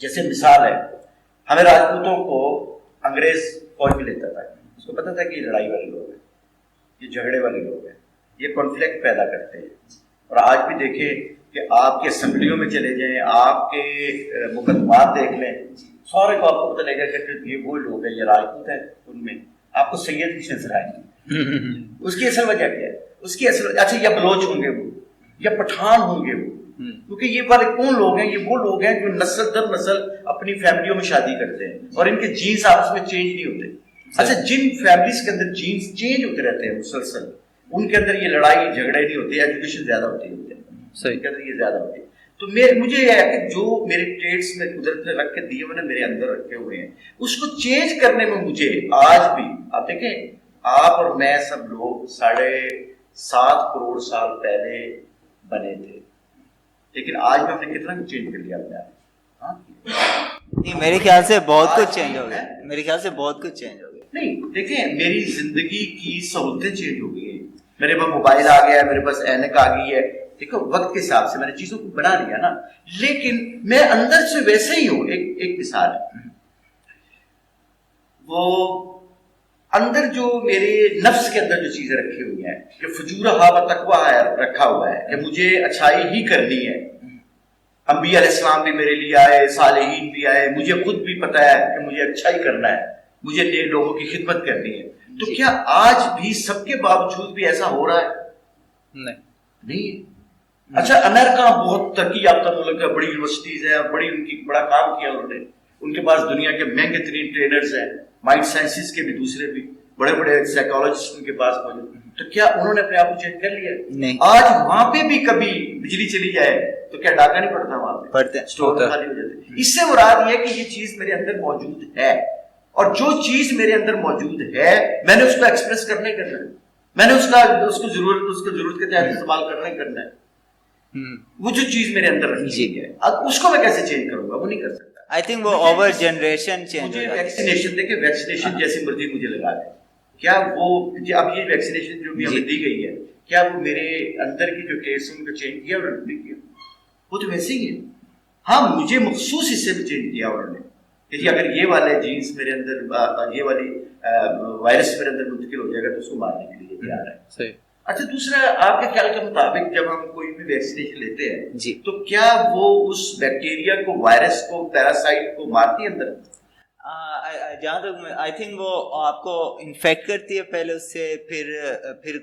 جیسے مثال ہے, ہمیں راجپوتوں کو انگریز فوج میں لیتا تھا, اس کو پتا تھا کہ یہ لڑائی والے لوگ ہیں, یہ جھگڑے والے لوگ ہیں, یہ کانفلکٹ پیدا کرتے ہیں. اور آج بھی دیکھیں کہ آپ کے اسمبلیوں میں چلے جائیں, آپ کے مقدمات دیکھ لیں, سارے کو آپ کو پتہ لگے گا کہ یہ وہ لوگ ہیں, یہ راجپوت ہیں, ان میں آپ کو سید بھی نظر آئیں گے. اس کی اصل وجہ کیا ہے؟ اس کی اصل اچھا یا بلوچ ہوں گے وہ, یا پٹھان ہوں گے وہ, کیونکہ یہ والے کون لوگ ہیں؟ یہ وہ لوگ ہیں جو نسل در نسل اپنی فیملیوں میں شادی کرتے ہیں اور ان کے جینز آپس میں چینج نہیں ہوتے. اچھا, جن فیملیز کے اندر جینز چینج ہوتے رہتے ہیں مسلسل, ان کے اندر یہ لڑائی جھگڑے نہیں ہوتے, ایجوکیشن زیادہ ہوتی ہے, ان کے اندر یہ زیادہ ہوتی ہے. تو مجھے یہ ہے کہ جو میرے ٹریٹس میں قدرت نے رکھ کے دیے ہوئے میرے اندر رکھے ہوئے ہیں, اس کو چینج کرنے میں مجھے آج بھی, آپ دیکھیں آپ اور میں سب لوگ 7.5 کروڑ سال پہلے بنے تھے, لیکن آج میں ہم نے کتنا کچھ چینج کر لیا اپنے آپ. نہیں, میرے خیال سے بہت کچھ چینج ہو گیا, میرے خیال سے بہت کچھ چینج ہو گیا. نہیں دیکھیں, میری زندگی کی سہولتیں چینج ہو گئی ہیں, میرے پاس موبائل آ گیا ہے, میرے پاس اینک آ گئی ہے, دیکھو وقت کے حساب سے میں نے چیزوں کو بنا لیا نا, لیکن میں اندر سے ویسے ہی ہوں. ایک مثال ہے, وہ اندر جو میرے نفس کے اندر جو چیزیں رکھی ہوئی ہیں کہ فجورہ و تقویٰ ہے رکھا ہوا ہے کہ مجھے اچھائی ہی کرنی ہے. انبیاء علیہ السلام بھی میرے لیے آئے, صالحین بھی آئے, مجھے خود بھی پتا ہے کہ مجھے اچھائی کرنا ہے, مجھے نیک لوگوں کی خدمت کرنی ہے. تو کیا آج بھی سب کے باوجود بھی ایسا ہو رہا ہے؟ نہیں. اچھا, امریکہ بہت ترقی یافتہ ملک ہے, بڑی یونیورسٹیز ہیں, بڑی ان کی بڑا کام کیا انہوں نے, ان کے پاس دنیا کے مہنگے ترین ٹرینرز ہیں, مائنڈ سائنسز کے بھی دوسرے بھی بڑے بڑے سائیکالوجسٹ ان کے پاس موجود. تو کیا انہوں نے اپنے آپ کو چینج کر لیا؟ نہیں. آج وہاں پہ بھی کبھی بجلی چلی جائے تو کیا ڈاکہ نہیں پڑتا وہاں پہ؟ پڑتے, اسٹور خالی ہو جاتے. اس سے مراد یہ ہے کہ یہ چیز میرے اندر موجود ہے, اور جو چیز میرے اندر موجود ہے میں نے اس کو ایکسپریس کرنا ہی کرنا ہے, میں نے اس کو ضرورت کے تحت استعمال کرنا ہی کرنا ہے. وہ جو چیز میرے اندر رکھی ہے اب اس کو میں کیسے چینج کروں گا؟ وہ نہیں کر سکتا. آئی تھنک وہ اوور جنریشن چینج. مجھے ویکسینیشن دیکھیں, ویکسینیشن جیسی مرضی مجھے لگا دیں, کیا وہ اب یہ ویکسینیشن جو بھی ہمیں دی گئی ہے کیا وہ میرے اندر کی جو ٹیسٹ ان کو چینج کیا اور نہیں کیا؟ وہ تو ویسے ہی ہے. ہاں, مجھے مخصوص حصے میں چینج کیا انہوں نے کہ جی اگر یہ والے جینس میرے اندر, یہ والی وائرس میرے اندر منتقل ہو جائے گا تو اس کو مارنے کے لیے تیار ہے. صحیح. اچھا, دوسرا آپ کے خیال کے مطابق جب ہم کوئی بھی ویکسینیشن لیتے ہیں جی تو کیا وہ اس بیکٹیریا کو, وائرس کو, پیراسائٹ کو مارتی ہے اندر؟ جہاں تک آئی تھنک وہ آپ کو انفیکٹ کرتی ہے پہلے, اس سے پھر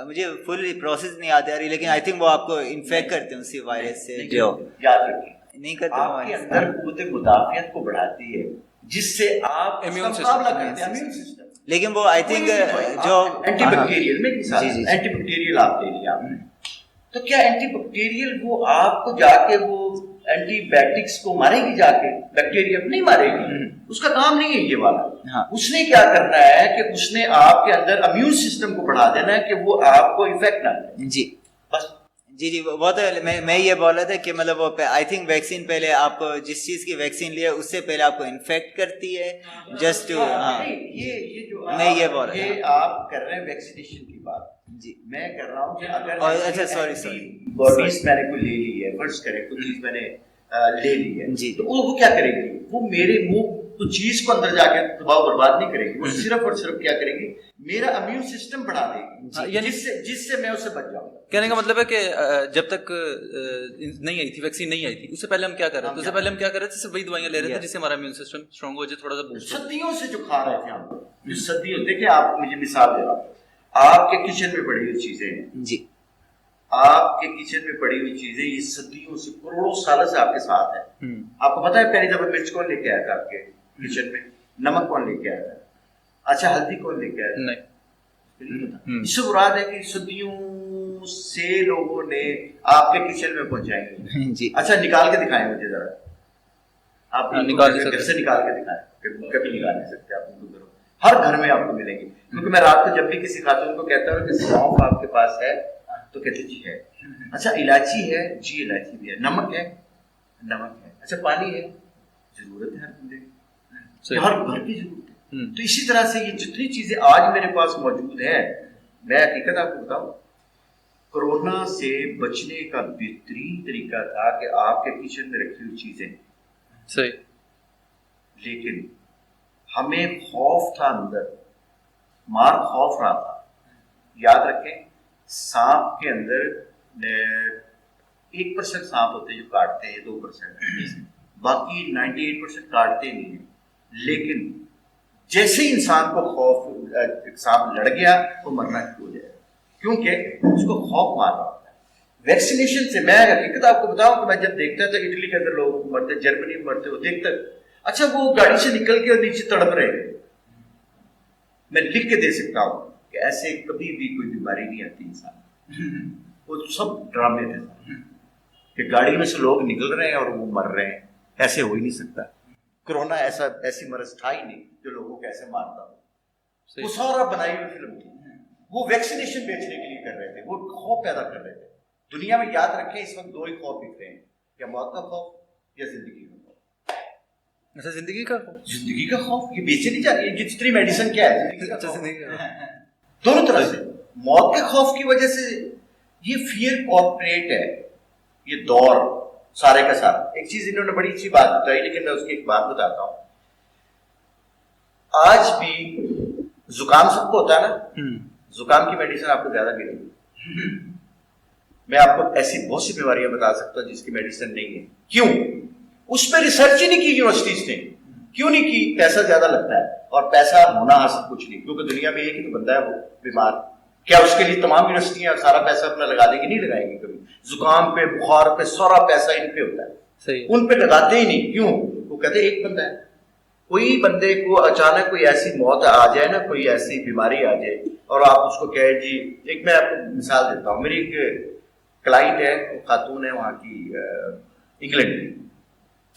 مجھے فل پروسیس نہیں آتی آ رہی, لیکن آئی تھنک وہ آپ کو انفیکٹ کرتے ہیں اسی وائرس سے. جو یاد رکھیں, نہیں کرتے, آپ کے اندر قوت مدافعت کو بڑھاتی ہے جس سے آپ مقابلہ کرتے ہیں, امیون سسٹم. لیکن وہ آئی تھنک جو اینٹی بیکٹیریل میں اینٹی بیکٹیریل آپ لے لیا آپ نے, تو کیا اینٹی بیکٹیریل وہ آپ کو جا کے وہ اینٹی بایوٹکس کو مارے گی؟ جا کے بیکٹیریا نہیں مارے گی, اس کا کام نہیں ہے یہ والا. اس نے کیا کرنا ہے کہ اس نے آپ کے اندر امیون سسٹم کو بڑھا دینا ہے کہ وہ آپ کو افیکٹ نہ کرے. جی بس. جی وہ تو میں یہ بول رہا تھا کہ مطلب وہ آئی تھنک ویکسین پہلے آپ کو جس چیز کی ویکسین لی ہے اس سے پہلے آپ کو انفیکٹ کرتی ہے جسٹ. ہاں, یہ جو میں یہ بول رہا ہوں, آپ کر رہے ہیں ویکسینیشن کی بات, جی میں کر رہا ہوں کہ اگر اچھا سوری باڈیز میں نے کوئی لے لی ہے, فرض کریں کوئی چیز میں نے لے لی ہے, جی, تو وہ کیا کرے گی؟ وہ میرے منہ تو چیز کو اندر جا کے تباہ برباد نہیں کرے گی, وہ صرف اور صرف کیا کرے گی, میرا امیون سسٹم بڑھا دے گی, جس سے میں اس سے بچ جاؤں گا. کہنے کا مطلب ہے کہ جب تک نہیں آئی تھی, ویکسین نہیں آئی تھی, اس سے پہلے ہم کیا کر رہے تھے؟ اس سے پہلے ہم کیا کر رہے تھے؟ صرف وہی دوائیاں لے رہے تھے جس سے ہمارا امیون سسٹم اسٹرانگ ہو جائے, تھوڑا سا بوسٹ. صدیوں سے جو کھا رہے تھے ہم, جو صدیوں, دیکھیں آپ مجھے مثال دے رہا ہوں, آپ کے کچن میں پڑی ہوئی چیزیں ہیں, جی آپ کے کچن میں پڑی ہوئی چیزیں یہ صدیوں سے, کروڑوں سالوں سے آپ کے ساتھ ہے. آپ کو پتا ہے پہلی دفعہ مرچ کون لے کے آیا تھا آپ کے کچن میں؟ نمک کون لے کے آیا تھا؟ اچھا, ہلدی کون لے کے آیا تھا؟ نہیں. اس سے مراد ہے کہ صدیوں سے لوگوں نے آپ کے کچن میں پہنچائی ہیں. جی. اچھا, نکال کے دکھائیں مجھے ذرا, آپ گھر سے نکال کے دکھائیں, کبھی نکال نہیں سکتے آپ, ہر گھر میں آپ کو ملیں گے. کیونکہ میں رات کو جب بھی کسی خاتون کو کہتا ہوں کہ سونف آپ کے پاس ہے تو کہتے جی ہے. اچھا الائچی ہے؟ جی الائچی بھی ہے. نمک ہے؟ نمک ہے. اچھا پانی ہے؟ ضرورت ہے ہر بندے کی, ہر گھر کی ضرورت ہے. تو اسی طرح سے یہ جتنی چیزیں آج میرے پاس موجود ہیں, میں حقیقت آپ کو بتاؤں, کورونا سے بچنے کا بہترین طریقہ تھا کہ آپ کے کچن میں رکھی ہوئی چیزیں, صحیح, لیکن ہمیں خوف تھا اندر, مار خوف رہا تھا. یاد رکھیں سانپ کے اندر 1% سانپ ہوتے ہیں جو کاٹتے ہیں, 2%, باقی 98% کاٹتے نہیں ہیں. لیکن جیسے ہی انسان کو خوف سانپ لڑ گیا وہ مرنا شروع ہو جائے گا, کیونکہ اس کو خوف مار رہا ہوتا ہے. ویکسینیشن سے میں حقیقت آپ کو بتاؤں کہ میں جب دیکھتا تھا اٹلی کے اندر لوگ مرتے, جرمنی میں مرتے, وہ دیکھتا اچھا وہ گاڑی سے نکل کے نیچے تڑپ رہے ہیں. میں لکھ کے دے سکتا ہوں کہ ایسے کبھی بھی کوئی بیماری نہیں آتی انسان, وہ سب ڈرامے تھے کہ گاڑی میں سے لوگ نکل رہے ہیں اور وہ مر رہے ہیں. ایسے ہو ہی نہیں سکتا. کرونا ایسی مرض تھا ہی نہیں جو لوگوں کو ایسے مارتا ہو. وہ سارا بنائی ہوئی فلم تھی. وہ ویکسینیشن بیچنے کے لیے کر رہے تھے, وہ خوف پیدا کر رہے تھے. دنیا میں یاد رکھیں اس وقت 2 ہی خوف دکھ رہے ہیں, یا موت کا خوف یا زندگی کا خوف. اچھا زندگی کا خوف یہ بیچے نہیں جا رہی ہے. جتنی میڈیسن کیا ہے دونوں طرح سے. موت کے خوف کی وجہ سے یہ فیئر کارپوریٹ ہے, یہ دور سارے کا سارا. ایک چیز انہوں نے بڑی اچھی بات بتائی, لیکن میں اس کی ایک بات بتاتا ہوں. آج بھی زکام سب کو ہوتا ہے نا, زکام کی میڈیسن آپ کو زیادہ ملے گی. میں آپ کو ایسی بہت سی بیماریاں بتا سکتا ہوں جس کی میڈیسن نہیں ہے. کیوں؟ اس پہ ریسرچ ہی نہیں کی یونیورسٹیز نے. کیوں نہیں کی؟ پیسہ زیادہ لگتا ہے, اور پیسہ ہونا حاصل کچھ نہیں, کیونکہ دنیا میں ایک ہی تو بندہ ہے وہ بیمار. کیا اس کے لیے تمام یونیورسٹیاں سارا پیسہ اپنا لگا دیں گی؟ نہیں لگائیں گی کبھی. زکام پہ, بخار پہ سارا پیسہ ان پہ ہوتا ہے, ان پہ لگاتے ہی نہیں. کیوں؟ وہ کہتے ایک بندہ ہے. کوئی بندے کو اچانک کوئی ایسی موت آ جائے نا, کوئی ایسی بیماری آ جائے, اور آپ اس کو کہیں جی, ایک میں آپ کو مثال دیتا ہوں. میری ایک کلائنٹ ہے, خاتون ہے وہاں کی, انگلینڈ کی.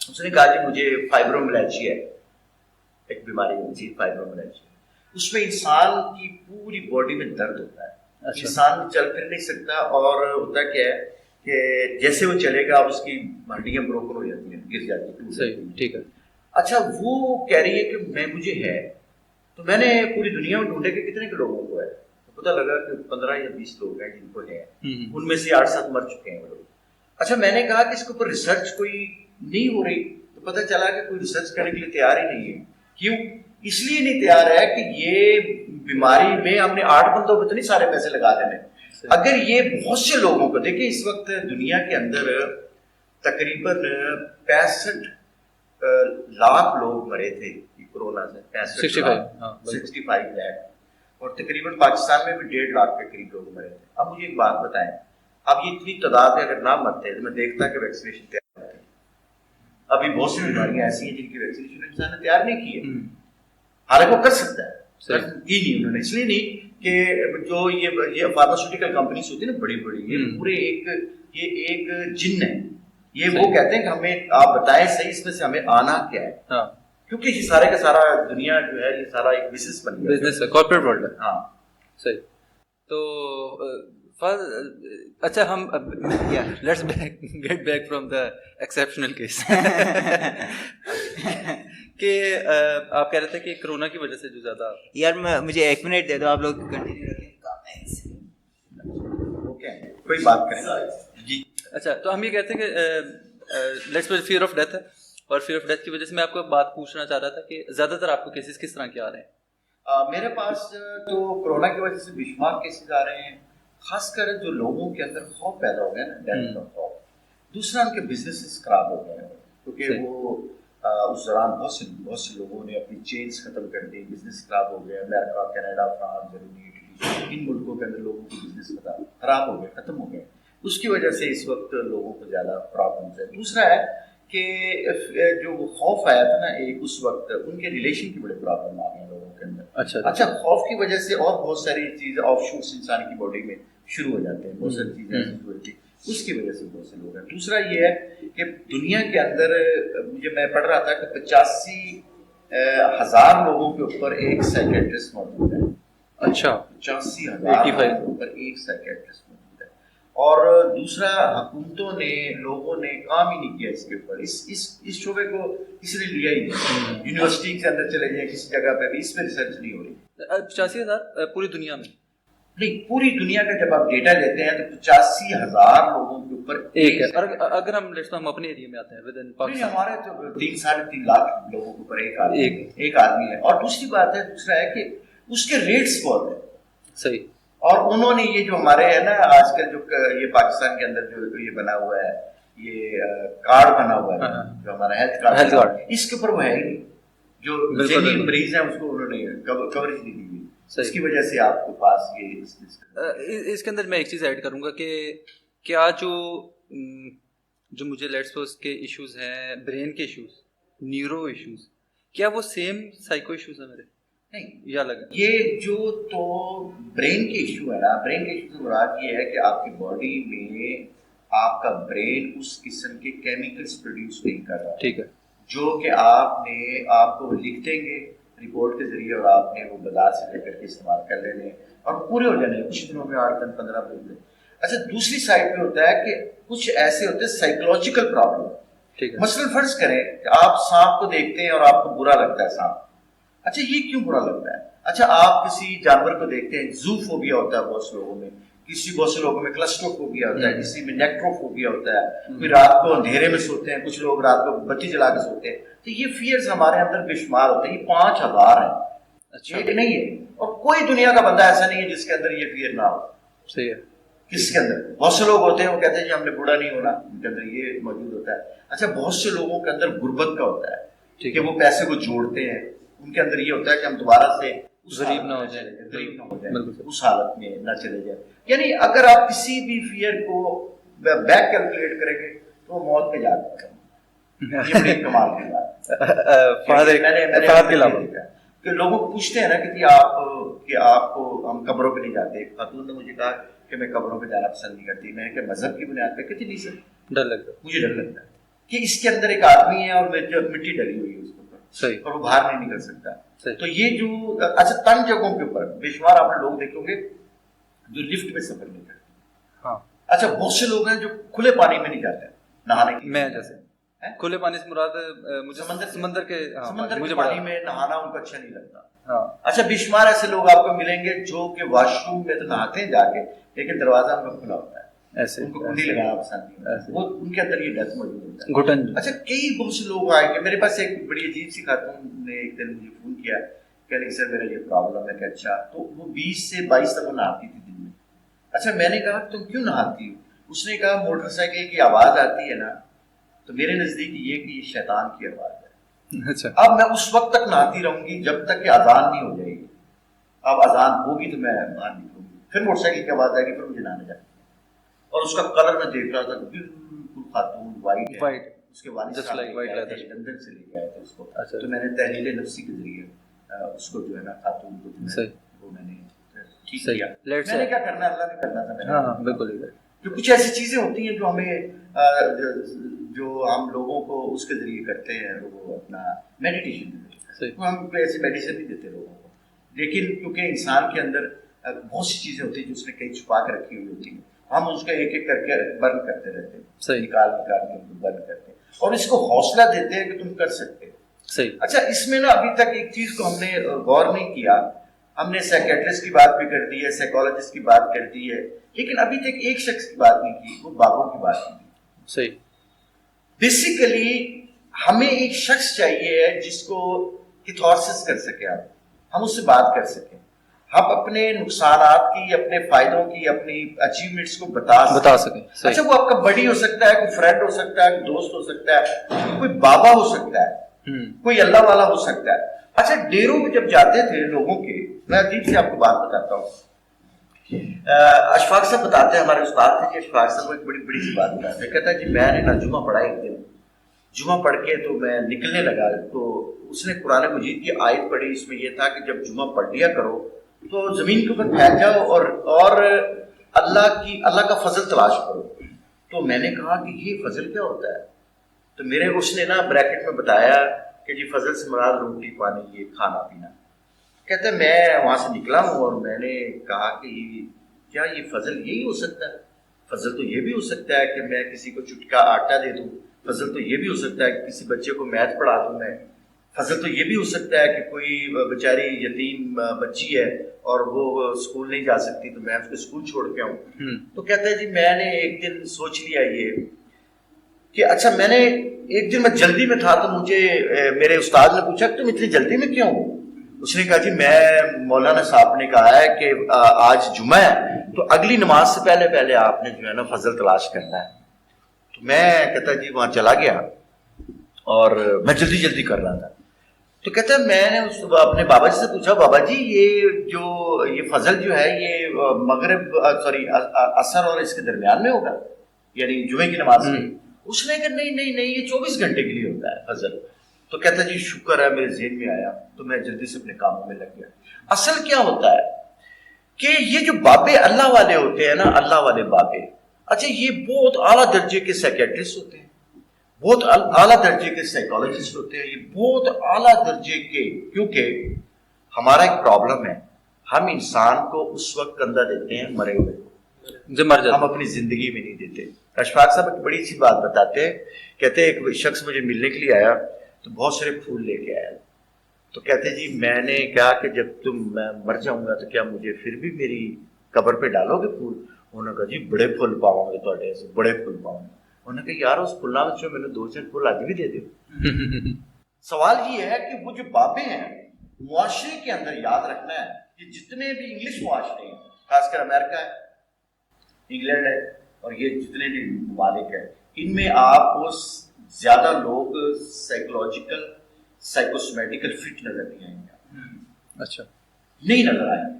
اس نے کہا کہ مجھے فائبرومیلجیا ہے, ایک بیماری ہوتی ہے فائبرومیلجیا. اس میں انسان کی پوری باڈی میں درد ہوتا ہے. انسان چل پھر نہیں سکتا, اور ہوتا کیا ہے کہ جیسے وہ چلے گا اس کی ہڈیاں بروکن ہو جاتی ہیں, گر جاتی ہیں. ٹھیک ہے. اچھا وہ کہہ رہی ہے کہ میں مجھے ہے, تو میں نے پوری دنیا میں ڈھونڈے کہ کتنے کے لوگوں کو ہے, تو پتہ لگا کہ 15 یا 20 لوگ ہیں جن کو ہے. ان میں سے 8-7 مر چکے ہیں وہ لوگ. اچھا میں نے کہا کہ اس کے اوپر ریسرچ کوئی نہیں ہو رہی, تو پتہ چلا کہ کوئی ریسرچ کرنے کے لیے تیار ہی نہیں ہے. کیوں؟ اس لیے نہیں تیار ہے کہ یہ بیماری میں ہم نے 8 بندوں پہ تو نہیں سارے پیسے لگا دینے. اگر یہ بہت سے لوگوں کو دیکھیں, اس وقت دنیا کے اندر تقریباً 65 لاکھ لوگ مرے تھے کورونا سے, 65 لاکھ, اور تقریباً پاکستان میں بھی 1.5 لاکھ کے قریب لوگ مرے تھے. اب مجھے ایک بات بتائیں, اب یہ اتنی تعداد ہے, اگر نہ مرتے تو میں دیکھتا کہ ویکسینیشن تیار ہوتی. ابھی بہت سی بیماریاں ایسی ہیں جن کی ویکسینیشن انسان نے تیار نہیں کی ہے, حالانکہ وہ کر سکتا ہے, کی نہیں انہوں نے. اس لیے نہیں کہ جو یہ فارماسیوٹیکل کمپنیز ہوتی ہیں نا بڑی بڑی, یہ پورے ایک جن ہے. یہ وہ کہتے ہیں کہ ہمیں آپ بتائیں صحیح اس میں سے ہمیں آنا کیا ہے, کیونکہ یہ سارے کا سارا دنیا جو ہے یہ سارا ایک بزنس بن گیا, بزنس ہے, کارپوریٹ ورلڈ ہے. ہاں صحیح. تو اچھا ہم let's get back from the exceptional case کہ آپ کہہ رہے تھے کہ کرونا کی وجہ سے جو زیادہ. یار مجھے 1 منٹ دے دو, آپ لوگ کنٹینیو رکھیں. کوئی بات کریں جی. اچھا تو ہم یہ کہتے ہیں کہ let's suppose fair of death ہے, اور فیئر آف ڈیتھ کی وجہ سے میں آپ کو بات پوچھنا چاہ رہا تھا کہ زیادہ تر آپ کو کیسز کس طرح کے آ رہے ہیں؟ میرے پاس تو کرونا کی وجہ سے بے شمار کیسز آ رہے ہیں, خاص کر جو لوگوں کے اندر خوف پیدا ہو گیا نا, ڈیتھ کا خوف. دوسرا ان کے بزنس خراب ہو گئے ہیں, کیونکہ وہ اس دوران بہت سے لوگوں نے اپنی چینز ختم کر دی, بزنس خراب ہو گیا. امریکہ, کینیڈا, فرانس, جرمنی, اٹلی, ان ملکوں کے اندر لوگوں کے بزنس خراب ہو گئے, ختم ہو گئے. اس کی وجہ سے اس وقت لوگوں کو زیادہ پرابلمس ہے. دوسرا ہے کہ جو خوف آیا تھا نا ایک, اس وقت ان کے ریلیشن کی بڑے پرابلم آ گئے لوگوں کے اندر. اچھا خوف کی وجہ سے اور بہت ساری چیزیں آف شوٹس انسان کی باڈی میں شروع ہو جاتے ہیں, بہت ساری چیزیں ایسی شروع ہوتی ہیں, اس کی وجہ سے بہت سے لوگ ہیں. دوسرا یہ ہے کہ دنیا کے اندر مجھے میں پڑھ رہا تھا کہ 85 1000 لوگوں کے اوپر ایک سائیکیٹرسٹ موجود ہے. اچھا 85,000 لوگوں کے اوپر ایک سائیکیٹرسٹ موجود ہے. اور دوسرا حکومتوں نے لوگوں نے کام ہی نہیں کیا اس کے اوپر. اس شعبے کو کسی نے لیا ہی نہیں. یونیورسٹی کے اندر چلے جائیں کسی جگہ پہ بھی اس پہ ریسرچ نہیں ہو رہی. 85,000 پوری دنیا میں نہیں, پوری دنیا کا جب آپ ڈیٹا لیتے ہیں تو 85,000 لوگوں کے اوپر ایک ہے. اور اگر ہم اپنے ایریا میں آتے ہیں ود ان پاکستان, ہمارے تو 3-3.5 لاکھ لوگوں کے اوپر ایک آدمی ہے. اور دوسری بات ہے, دوسرا ہے کہ اس کے ریٹس بہت ہیں. صحیح. اور انہوں نے یہ جو ہمارے ہے نا آج کل جو یہ پاکستان کے اندر جو یہ بنا ہوا ہے, یہ کارڈ بنا ہوا ہے جو ہمارا ہیلتھ کارڈ, اس کے اوپر وہ ہے ہی نہیں. جو ذہنی مریض ہیں اس کو انہوں نے کوریج نہیں دی ہوئی. اس کی وجہ سے آپ کے پاس یہ اس کے اندر میں ایک چیز ایڈ کروں گا کہ کیا جو مجھے لیٹس سپوز کے ایشوز ہیں, برین کے ایشوز, نیورو ایشوز, کیا وہ سیم سائیکو ایشوز ہیں میرے؟ نہیں, یا لگا یہ جو تو برین کے ایشو ہے نا, برین کے ایشو سے مراد یہ ہے کہ آپ کی باڈی میں آپ کا برین اس قسم کے کیمیکلز پروڈیوس نہیں کر رہا. ٹھیک ہے. جو کہ آپ کو لکھ دیں گے رپورٹ کے ذریعے اور آپ نے وہ بازار سے لے کر کے استعمال کر لینے اور پورے ہو جانے کچھ دنوں میں 8 دن 15 دن. اچھا, دوسری سائڈ پہ ہوتا ہے کہ کچھ ایسے ہوتے ہیں سائیکولوجیکل پرابلم. ٹھیک ہے. مثلاً فرض کریں کہ آپ سانپ کو دیکھتے ہیں اور آپ کو برا لگتا ہے سانپ. اچھا, یہ کیوں برا لگتا ہے؟ اچھا, آپ کسی جانور کو دیکھتے ہیں, زو فوبیا ہوتا ہے بہت سے لوگوں میں, بہت سے لوگوں میں کلسٹروفوبیا ہوتا ہے, کسی میں نیکٹروفوبیا ہوتا ہے, کوئی رات کو اندھیرے میں سوتے ہیں, کچھ لوگ رات کو بتی جلا کے سوتے ہیں. تو یہ فیئرز ہمارے اندر بے شمار ہوتے ہیں. یہ 5,000 ہیں. اچھا, ایک نہیں ہے. اور کوئی دنیا کا بندہ ایسا نہیں ہے جس کے اندر یہ فیئر نہ ہو. صحیح ہے. کس کے اندر بہت سے لوگ ہوتے ہیں وہ کہتے ہیں کہ ہم نے بوڑھا نہیں ہونا, ان کے اندر یہ موجود ہوتا ہے. اچھا, بہت سے لوگوں کے اندر غربت کا ہوتا ہے کہ وہ پیسے کو جوڑتے ہیں, ان کے اندر یہ ہوتا ہے کہ ہم دوبارہ سے غریب نہ ہو جائیں, اس حالت میں نہ چلے جائیں. یعنی اگر آپ کسی بھی فیئر کو بیک کیلکولیٹ کریں گے تو وہ موت پہ جاتا ہے. یہ بڑی کمال کی بات ہے کہ لوگوں کو پوچھتے ہیں نا کہ آپ کو ہم قبروں پہ نہیں جاتے. ایک خاتون نے مجھے کہا کہ میں قبروں پہ جانا پسند نہیں کرتی. میں کہ مذہب کی بنیاد پہ کہتی نہیں سر, ڈر لگتا ہے, مجھے ڈر لگتا ہے کہ اس کے اندر ایک آدمی ہے اور مٹی ڈلی ہوئی ہے اس کے اوپر. صحیح. اور وہ باہر نہیں نکل سکتا. تو یہ جو اچھا تنگ جگہوں کے اوپر بے شمار آپ لوگ دیکھو گے جو لفٹ میں سفر نہیں کرتے. ہاں. اچھا, بہت سے لوگ ہیں جو کھلے پانی میں نہیں جاتے نہانے کے. میں جیسے کھلے پانی سے مراد مجھے سمندر کے پانی میں نہانا ان کو اچھا نہیں لگتا. ہاں. اچھا, بے شمار ایسے لوگ آپ کو ملیں گے جو کہ واش روم میں تو نہاتے ہیں جا کے, لیکن دروازہ ان کا کھلا ہوتا ہے. ایسے ان کو کنڈی لگانا پسند نہیں, وہ ان کے اندر یہ ڈر موجود ہوتا ہے. گھٹن. اچھا, کئی بہت سے لوگ آئے گے. میرے پاس ایک بڑی عجیب سی خاتون نے ایک دن مجھے فون کیا کہ نہیں سر میرا یہ پرابلم ہے. کہ اچھا, تو وہ 20 سے 22 دفعہ نہاتی تھی دن میں. اچھا, میں نے کہا تم کیوں نہاتی ہو؟ اس نے کہا موٹر سائیکل کی آواز آتی ہے نا تو میرے نزدیک یہ کہ یہ شیطان کی آواز ہے. اچھا. اب میں اس وقت تک نہاتی رہوں گی جب تک کہ اذان نہیں ہو جائے گی. اب اذان ہوگی تو میں باہر نکلوں گی, پھر موٹر سائیکل کی آواز آئے گی, پھر مجھے نہانے جانا. اور اس کا کلر میں دیکھ رہا تھا, بالکل خاتون وائٹ. اس کے والد لندن سے لے کے آئے تھے اس کو. تو میں نے تحلیل نفسی کے ذریعے اس کو جو ہے نا خاتون کو وہ میں نے ٹھیک کیا. میں نے کیا کرنا, اللہ نے کرنا تھا. ہاں بالکل. جو کچھ ایسی چیزیں ہوتی ہیں جو ہمیں جو ہم لوگوں کو اس کے ذریعے کرتے ہیں, وہ اپنا میڈیٹیشن دیتے ہیں. ہم کوئی ایسی میڈیسن نہیں دیتے لوگوں کو, لیکن کیونکہ انسان کے اندر بہت سی چیزیں ہوتی ہیں جو اس نے کہیں چھپا کے رکھی ہوئی ہوتی ہیں, ہم اس کو ایک ایک کر کے برن کرتے رہتے ہیں, نکال کے برن کرتے ہیں, اور اس کو حوصلہ دیتے ہیں کہ تم کر سکتے. صحیح. اچھا, اس میں نا ابھی تک ایک چیز کو ہم نے غور نہیں کیا. ہم نے سائیکیٹرسٹ کی بات بھی کر دی ہے, سائیکالوجسٹ کی بات کر دی ہے, لیکن ابھی تک ایک شخص کی بات نہیں کی, وہ بابوں کی بات نہیں کی. صحیح. بیسیکلی ہمیں ایک شخص چاہیے جس کو کیتھارسس کر سکے, ہم اس سے بات کر سکیں, ہم اپنے نقصانات کی, اپنے فائدوں کی, اپنی اچیومنٹس کو بتا سکیں. اچھا, وہ آپ کا بڑی ہو سکتا ہے, کوئی فرینڈ ہو سکتا ہے, کوئی دوست ہو سکتا ہے, کوئی بابا ہو سکتا ہے, کوئی اللہ والا ہو سکتا ہے. اچھا, ڈیروں میں جب جاتے تھے لوگوں کے, میں عجیب سے آپ کو بات بتاتا ہوں. اشفاق صاحب بتاتے ہیں, ہمارے استاد تھے کہ اشفاق صاحب کو ایک بڑی سی بات بتاتے ہیں. کہتا ہے جی میں نے نا جمعہ پڑھا ایک دن, جمعہ پڑھ کے تو میں نکلنے لگا, تو اس نے قرآن مجید کی آیت پڑھی. اس میں یہ تھا کہ جب جمعہ پڑھ لیا کرو تو زمین کے اوپر پھیل جاؤ اور اللہ کا فضل تلاش کرو. تو میں نے کہا کہ یہ فضل کیا ہوتا ہے؟ تو اس نے نا بریکٹ میں بتایا کہ جی فضل سے مراد روٹی پانی یہ کھانا پینا. کہتے ہیں میں وہاں سے نکلا ہوں اور میں نے کہا کہ کیا یہ فضل یہی ہو سکتا ہے؟ فضل تو یہ بھی ہو سکتا ہے کہ میں کسی کو چٹکا آٹا دے دوں. فضل تو یہ بھی ہو سکتا ہے کہ کسی بچے کو میتھ پڑھا دوں میں. فضل تو یہ بھی ہو سکتا ہے کہ کوئی بیچاری یتیم بچی ہے اور وہ اسکول نہیں جا سکتی تو میں اس کو اسکول چھوڑ کے آؤں. تو کہتا ہے جی میں نے ایک دن سوچ لیا یہ کہ اچھا میں نے ایک دن میں جلدی میں تھا تو مجھے میرے استاد نے پوچھا کہ تم اتنی جلدی میں کیوں ہو؟ اس نے کہا جی میں مولانا صاحب نے کہا ہے کہ آج جمعہ ہے تو اگلی نماز سے پہلے پہلے آپ نے جو ہے نا فضل تلاش کرنا ہے. تو میں کہتا جی وہاں چلا گیا اور میں جلدی جلدی کر رہا تھا. تو کہتا ہے میں نے اپنے بابا جی سے پوچھا بابا جی یہ فضل جو ہے یہ مغرب عصر اور اس کے درمیان میں ہوگا یعنی جمعے کی نماز میں؟ اس نے کہا نہیں یہ 24 گھنٹے کے لیے ہوتا ہے فضل. تو کہتا جی شکر ہے میرے ذہن میں آیا تو میں جلدی سے اپنے کاموں میں لگ گیا. اصل کیا ہوتا ہے کہ یہ جو بابے اللہ والے ہوتے ہیں نا اللہ والے بابے, اچھا یہ بہت اعلیٰ درجے کے سائیکیٹرسٹ ہوتے ہیں, بہت اعلیٰ درجے کے سائیکالوجسٹ ہوتے ہیں, یہ بہت اعلیٰ درجے کے, کیونکہ ہمارا ایک پرابلم ہے ہم انسان کو اس وقت کندھا دیتے ہیں مرے ہوئے کو, ہم اپنی زندگی میں نہیں دیتے. اشفاق صاحب ایک بڑی سی بات بتاتے ہیں, کہتے ہیں ایک شخص مجھے ملنے کے لیے آیا تو بہت سارے پھول لے کے آیا. تو کہتے جی میں نے کہا کہ جب میں مر جاؤں گا تو کیا مجھے پھر بھی میری قبر پہ ڈالو گے پھول؟ انہوں نے کہا جی بڑے پھول پاؤں گے تھوڑے ایسے بڑے پھول پاؤں گے. انہوں نے کہا یار اس پھلاں میں میں نے 2-4 پھول آج بھی دے دے. سوال یہ ہے کہ وہ جو بابے ہیں معاشرے کے اندر یاد رکھنا ہے کہ جتنے بھی انگلش معاشرے ہیں, خاص کر امریکہ ہے, انگلینڈ ہے, اور یہ جتنے بھی ممالک ہیں, ان میں آپ کو زیادہ لوگ سائیکولوجیکل سائیکوسمیٹیکل فٹ نظر نہیں آئیں گے. اچھا نہیں نظر آئیں گے.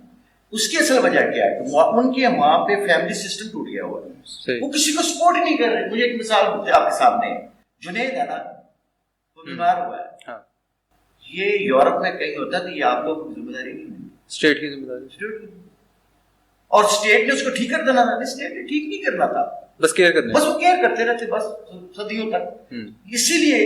اس کی اصل وجہ کیا ہے کہ ان کے وہاں پہ فیملی سسٹم ٹوٹ گیا ہوا ہے, وہ کسی کو سپورٹ ہی نہیں کر رہے. مجھے ایک مثال آپ کے سامنے ہے, جنید ہے نا, وہ بیمار ہوا ہے. یہ یورپ میں کہیں ہوتا ہے تو یہ آپ لوگوں کی ذمہ داری نہیں ہے, اسٹیٹ کی ذمہ داری, اور اسٹیٹ نے اس کو ٹھیک کر دینا تھا. اسٹیٹ نے ٹھیک نہیں کرنا تھا, بس کیئر کرنا, بس وہ کیئر کرتے رہتے بس صدیوں تک. اسی لیے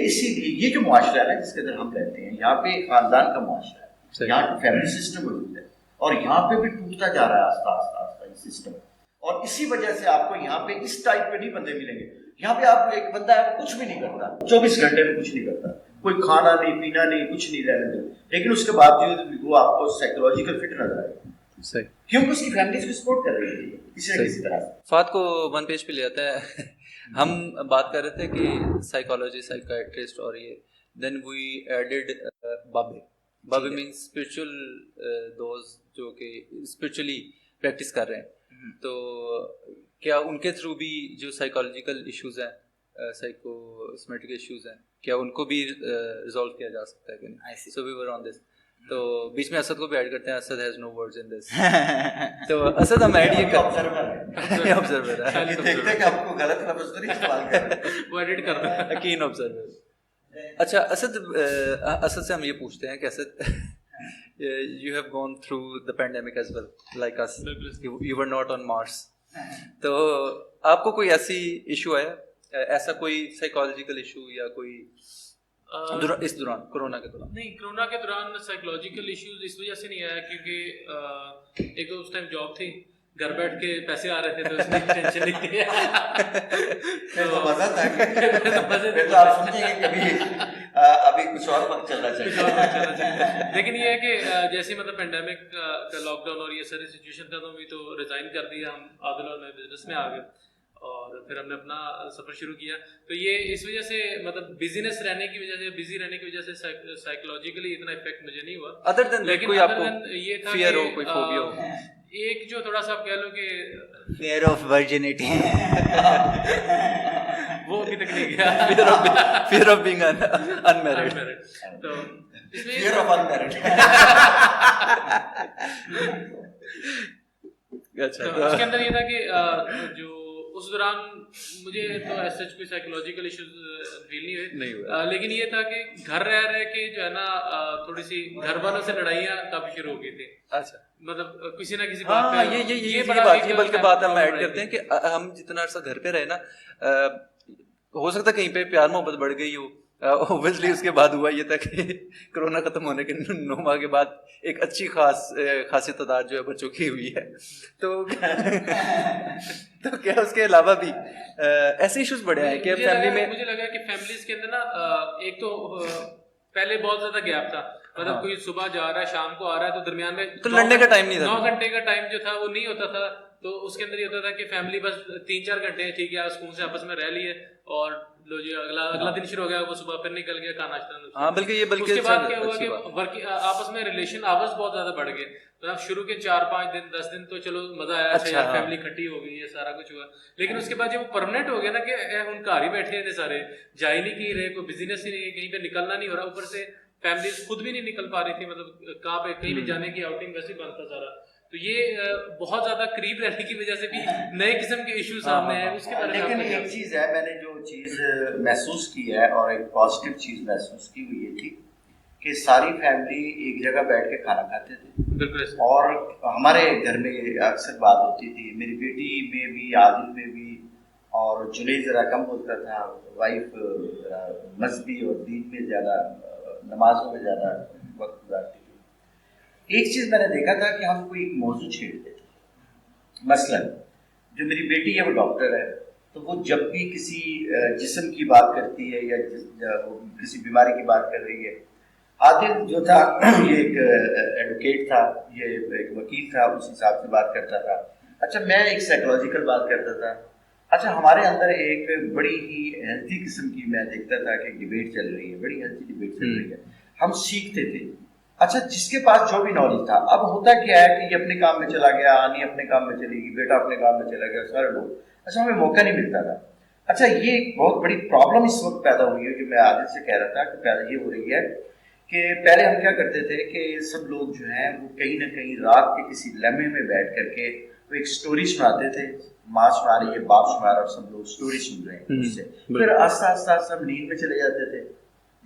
یہ جو معاشرہ ہے نا جس کے اندر ہم رہتے ہیں, یہاں پہ خاندان کا معاشرہ ہے, یہاں پہ فیملی سسٹم موجود ہے, اور یہاں پہ بھی ٹوٹتا جا رہا ہے آہستہ آہستہ یہ سسٹم. اور اسی وجہ سے آپ کو یہاں پہ اس ٹائپ پہ نہیں بندے ملیں گے. یہاں پہ آپ ایک بندہ ہے وہ کچھ بھی نہیں کرتا, 24 گھنٹے میں کچھ نہیں کرتا, کوئی کھانا نہیں پینا نہیں کچھ نہیں رہنے دے, لیکن اس کے باوجود وہ آپ کو سائیکولوجیکل فٹ نظر آئے گا. صحیح, کیونکہ اس کی فیملی اس کو سپورٹ کر رہی ہے کسی نہ کسی طرح. فات کو 1 پیج پہ لے آتا ہے. ہم بات کر رہے تھے کہ سائیکالوجی سائیکیٹرسٹ, اور یہ دین وی ایڈڈ بابے. بابے مینس اسپرچل, دوز جو کہ اسپرچولی پریکٹس کر رہے ہیں. تو کیا ان کے تھرو بھی جو سائیکالوجیکل ایشوز ہیں, سائیکوسمیٹک ایشوز ہیں, کیا ان کو بھی ریزالو کیا جا سکتا ہے کہ نہیں؟ سو وی ور آن دس. تو بیچ میں اسد کو بھی ایڈ کرتے ہیں. اسد ہیز نو ورڈز ان دس. تو اسد ہم ایڈ یہ آبزرور ہے, دیکھتے ہیں کہ آپ کو غلط لفظ تو نہیں استعمال کر رہے, وہ ایڈٹ کر رہے ہیں, کین آبزرور. اچھا اسد سے ہم یہ پوچھتے ہیں کہ Asad, you have gone through the pandemic as well like us, you were not on Mars. تو آپ کو کوئی ایسی ایشو آیا, ایسا کوئی سائیکالوجیکل ایشو یا کوئی اس دوران, کرونا کے دوران؟ نہیں, کرونا کے دوران سائیکولوجیکل ایشوز اس وجہ سے نہیں آیا کیونکہ ایک اس ٹائم جاب تھی, گھر بیٹھ کے پیسے آ رہے تھے تو اس میں ٹینشن نہیں تھی. آپ سمجھیں گے کبھی ابھی کچھ اور وقت چلنا چاہیے. لیکن یہ ہے کہ جیسے مطلب پینڈیمک کا لاک ڈاؤن اور یہ ساری سچویشن تھا تو ابھی تو ریزائن کر دیا ہم, عادل اور میں بزنس میں آ گئے اور پھر ہم نے اپنا سفر شروع کیا. تو یہ اس وجہ سے مطلب بزنس رہنے کی وجہ سے, بزی رہنے کی وجہ سے سائیکولوجیکلی اتنا افیکٹ مجھے نہیں ہوا. ادر دین کوئی آپ کو یہ تھا فیئر ہو, کوئی فوبیا ہو؟ ایک جو تھوڑا سا آپ کہہ لو کہ فیئر آف ورجنٹی, وہ ابھی تک نہیں گیا. Fear of being unmarried. تو اس میں فیئر آف انمیرڈ. اچھا, اس کے اندر یہ تھا کہ جو اس دوران مجھے تو ایسا کوئی سائیکولوجیکل ایشوز فیل نہیں ہوئے, لیکن یہ تھا کہ گھر رہ کے جو ہے نا تھوڑی سی گھر والوں سے لڑائیاں کافی شروع ہو گئی تھی. اچھا, مطلب کسی نہ کسی بات پہ یہ بات, یہ بلکہ بات ہم ایڈ کرتے ہیں کہ ہم جتنا عرصہ گھر پہ رہے نا, ہو سکتا ہے کہیں پہ پیار محبت بڑھ گئی ہو, اوبویسلی اس کے بعد ہوا یہ تھا کہ کرونا ختم ہونے کے 9 ماہ کے بعد ایک اچھی خاصی تعداد جو ہے بچوں کی ہوئی ہے. تو کیا اس کے علاوہ بھی ایسے ایشوز بڑے ہیں کہ فیملی میں مجھے لگا کہ فیملیز کے اندر نا ایک تو پہلے بہت زیادہ گیپ تھا, مطلب کوئی صبح جا رہا ہے شام کو آ رہا ہے تو درمیان میں تو لڑنے کا ٹائم نہیں تھا, 9 گھنٹے کا ٹائم جو تھا وہ نہیں ہوتا تھا. تو اس کے اندر یہ ہوتا تھا کہ فیملی بس 3-4 گھنٹے ٹھیک ہے اسکول سے آپس میں رہ لیے اور لو جی اگلا دن شروع ہو گیا, وہ صبح پھر نکل گیا کھانا ناشتہ. ہاں بلکہ اس کے بعد کیا ہوا کہ آپس میں ریلیشن آپس بہت زیادہ بڑھ گئے. مطلب شروع کے 4-5 دن 10 دن تو چلو مزہ آیا, اچھا فیملی کھٹی ہو گئی, یہ سارا کچھ ہوا. لیکن اس کے بعد جب وہ پرماننٹ ہو گیا نا کہ ہم گھر ہی بیٹھے ہیں سارے, جا ہی نہیں رہے, کوئی بزنس ہی نہیں, کہیں پہ نکلنا نہیں ہو رہا, اوپر سے فیملیز خود بھی نہیں نکل پا رہی تھی, مطلب کہاں پہ کہیں بھی جانے کی آؤٹنگ ویسے ہی بند تھا سارا. تو یہ بہت زیادہ قریب رہنے کی وجہ سے بھی نئے قسم کے ایشو سامنے ہیں. اس کے بارے میں لیکن ایک چیز ہے, میں نے جو چیز محسوس کی ہے اور ایک پازیٹیو چیز محسوس کی ہوئی یہ تھی کہ ساری فیملی ایک جگہ بیٹھ کے کھانا کھاتے تھے. بالکل. اور ہمارے گھر میں اکثر بات ہوتی تھی, میری بیٹی میں بھی, عادل میں بھی, اور جنید ذرا کم ہوتا تھا, وائف مذہبی اور دین میں زیادہ, نمازوں میں زیادہ وقت گزارتی تھی. ایک چیز میں نے دیکھا تھا کہ ہم کوئی موضوع چھیڑتے تھے. مثلاً جو میری بیٹی ہے وہ ڈاکٹر ہے, تو وہ جب بھی کسی جسم کی بات کرتی ہے یا کسی بیماری کی بات کر رہی ہے, عادل جو تھا یہ ایک ایڈوکیٹ تھا, یہ ایک وکیل تھا, اس حساب سے بات کرتا تھا. اچھا میں ایک سائیکولوجیکل بات کرتا تھا. اچھا ہمارے اندر ایک بڑی ہی ہیلتھی قسم کی میں دیکھتا تھا کہ ڈبیٹ چل رہی ہے, بڑی ہیلتھی ڈبیٹ چل رہی ہے, ہم سیکھتے تھے. اچھا جس کے پاس جو بھی نالج تھا, اب ہوتا کیا ہے کہ یہ اپنے کام میں چلا گیا, آنی اپنے کام میں چلی گئی, بیٹا اپنے کام میں چلا گیا, سارے لوگ. اچھا ہمیں موقع نہیں ملتا تھا. اچھا یہ ایک بہت بڑی پرابلم اس وقت پیدا ہوئی ہے, جو میں عادل سے کہہ رہا تھا کہ پیدا یہ ہو رہی ہے کہ پہلے ہم کیا کرتے تھے کہ سب لوگ جو ہیں وہ کہیں نہ کہیں رات کے کسی لمحے میں بیٹھ کر کے وہ ایک سٹوری سناتے تھے, ماں سنا رہی ہے, باپ سنا رہا, اور سب لوگ سٹوری سن رہے ہیں اس سے. پھر آہستہ آہستہ ہم نیند میں چلے جاتے تھے,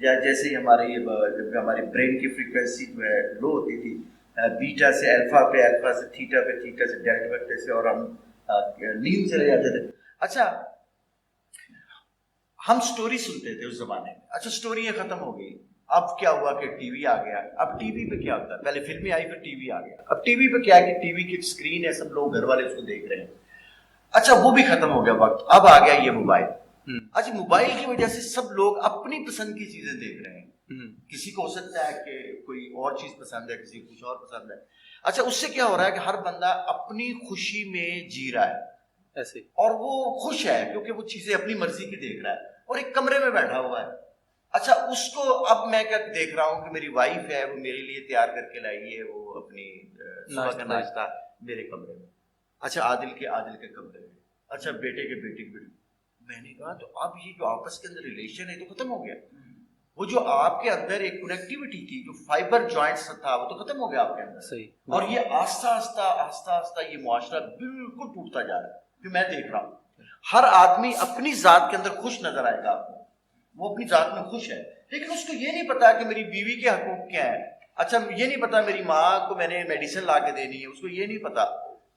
یا جیسے ہی ہماری برین کی فریکوینسی جو ہے لو ہوتی تھی, بیٹا سے الفا پہ, الفا سے تھیٹا پہ, تھیٹا سے ڈیلٹا پہ سے, اور ہم نیند چلے جاتے تھے. اچھا ہم سٹوری سنتے تھے اس زمانے میں. اچھا سٹوریاں ختم ہو گئی, اب کیا ہوا کہ ٹی وی آ گیا. اب ٹی وی پہ کیا ہوتا ہے, پہلے فلمیں آئی پھر ٹی وی آ گیا. اب ٹی وی پہ کیا ہے کہ ٹی وی کی اسکرین ہے, سب لوگ گھر والے اس کو دیکھ رہے ہیں. اچھا وہ بھی ختم ہو گیا وقت, اب آ گیا یہ موبائل. اچھا موبائل کی وجہ سے سب لوگ اپنی پسند کی چیزیں دیکھ رہے ہیں. کسی کو ہو سکتا ہے کہ کوئی اور چیز پسند ہے, کسی کو کچھ اور پسند ہے. اچھا اس سے کیا ہو رہا ہے کہ ہر بندہ اپنی خوشی میں جی رہا ہے ایسے, اور وہ خوش ہے کیونکہ وہ چیزیں اپنی مرضی کی دیکھ رہا ہے, اور ایک کمرے میں بیٹھا ہوا ہے. اچھا اس کو اب میں کیا دیکھ رہا ہوں کہ میری وائف ہے, وہ میرے لیے تیار کر کے لائی ہے وہ اپنی صبح کا ناشتہ میرے کمرے میں. اچھا عادل کے کمرے میں. اچھا بیٹے کے میں نے کہا تو اب یہ جو آپس کے اندر ریلیشن ہے تو ختم ہو گیا. وہ جو آپ کے اندر ایک کنیکٹیوٹی تھی, جو فائبر جوائنٹس تھا, وہ تو ختم ہو گیا آپ کے اندر. صحیح. اور یہ آہستہ آہستہ یہ معاشرہ بالکل ٹوٹتا جا رہا ہے. جو میں دیکھ رہا ہوں ہر آدمی اپنی ذات کے اندر خوش نظر آئے گا آپ کو, وہ اپنی ذات میں خوش ہے, لیکن اس کو یہ نہیں پتا کہ میری بیوی کے حقوق کیا ہے. اچھا یہ نہیں پتا میری ماں کو میں نے میڈیسن لا کے دینی ہے, اس کو یہ نہیں پتا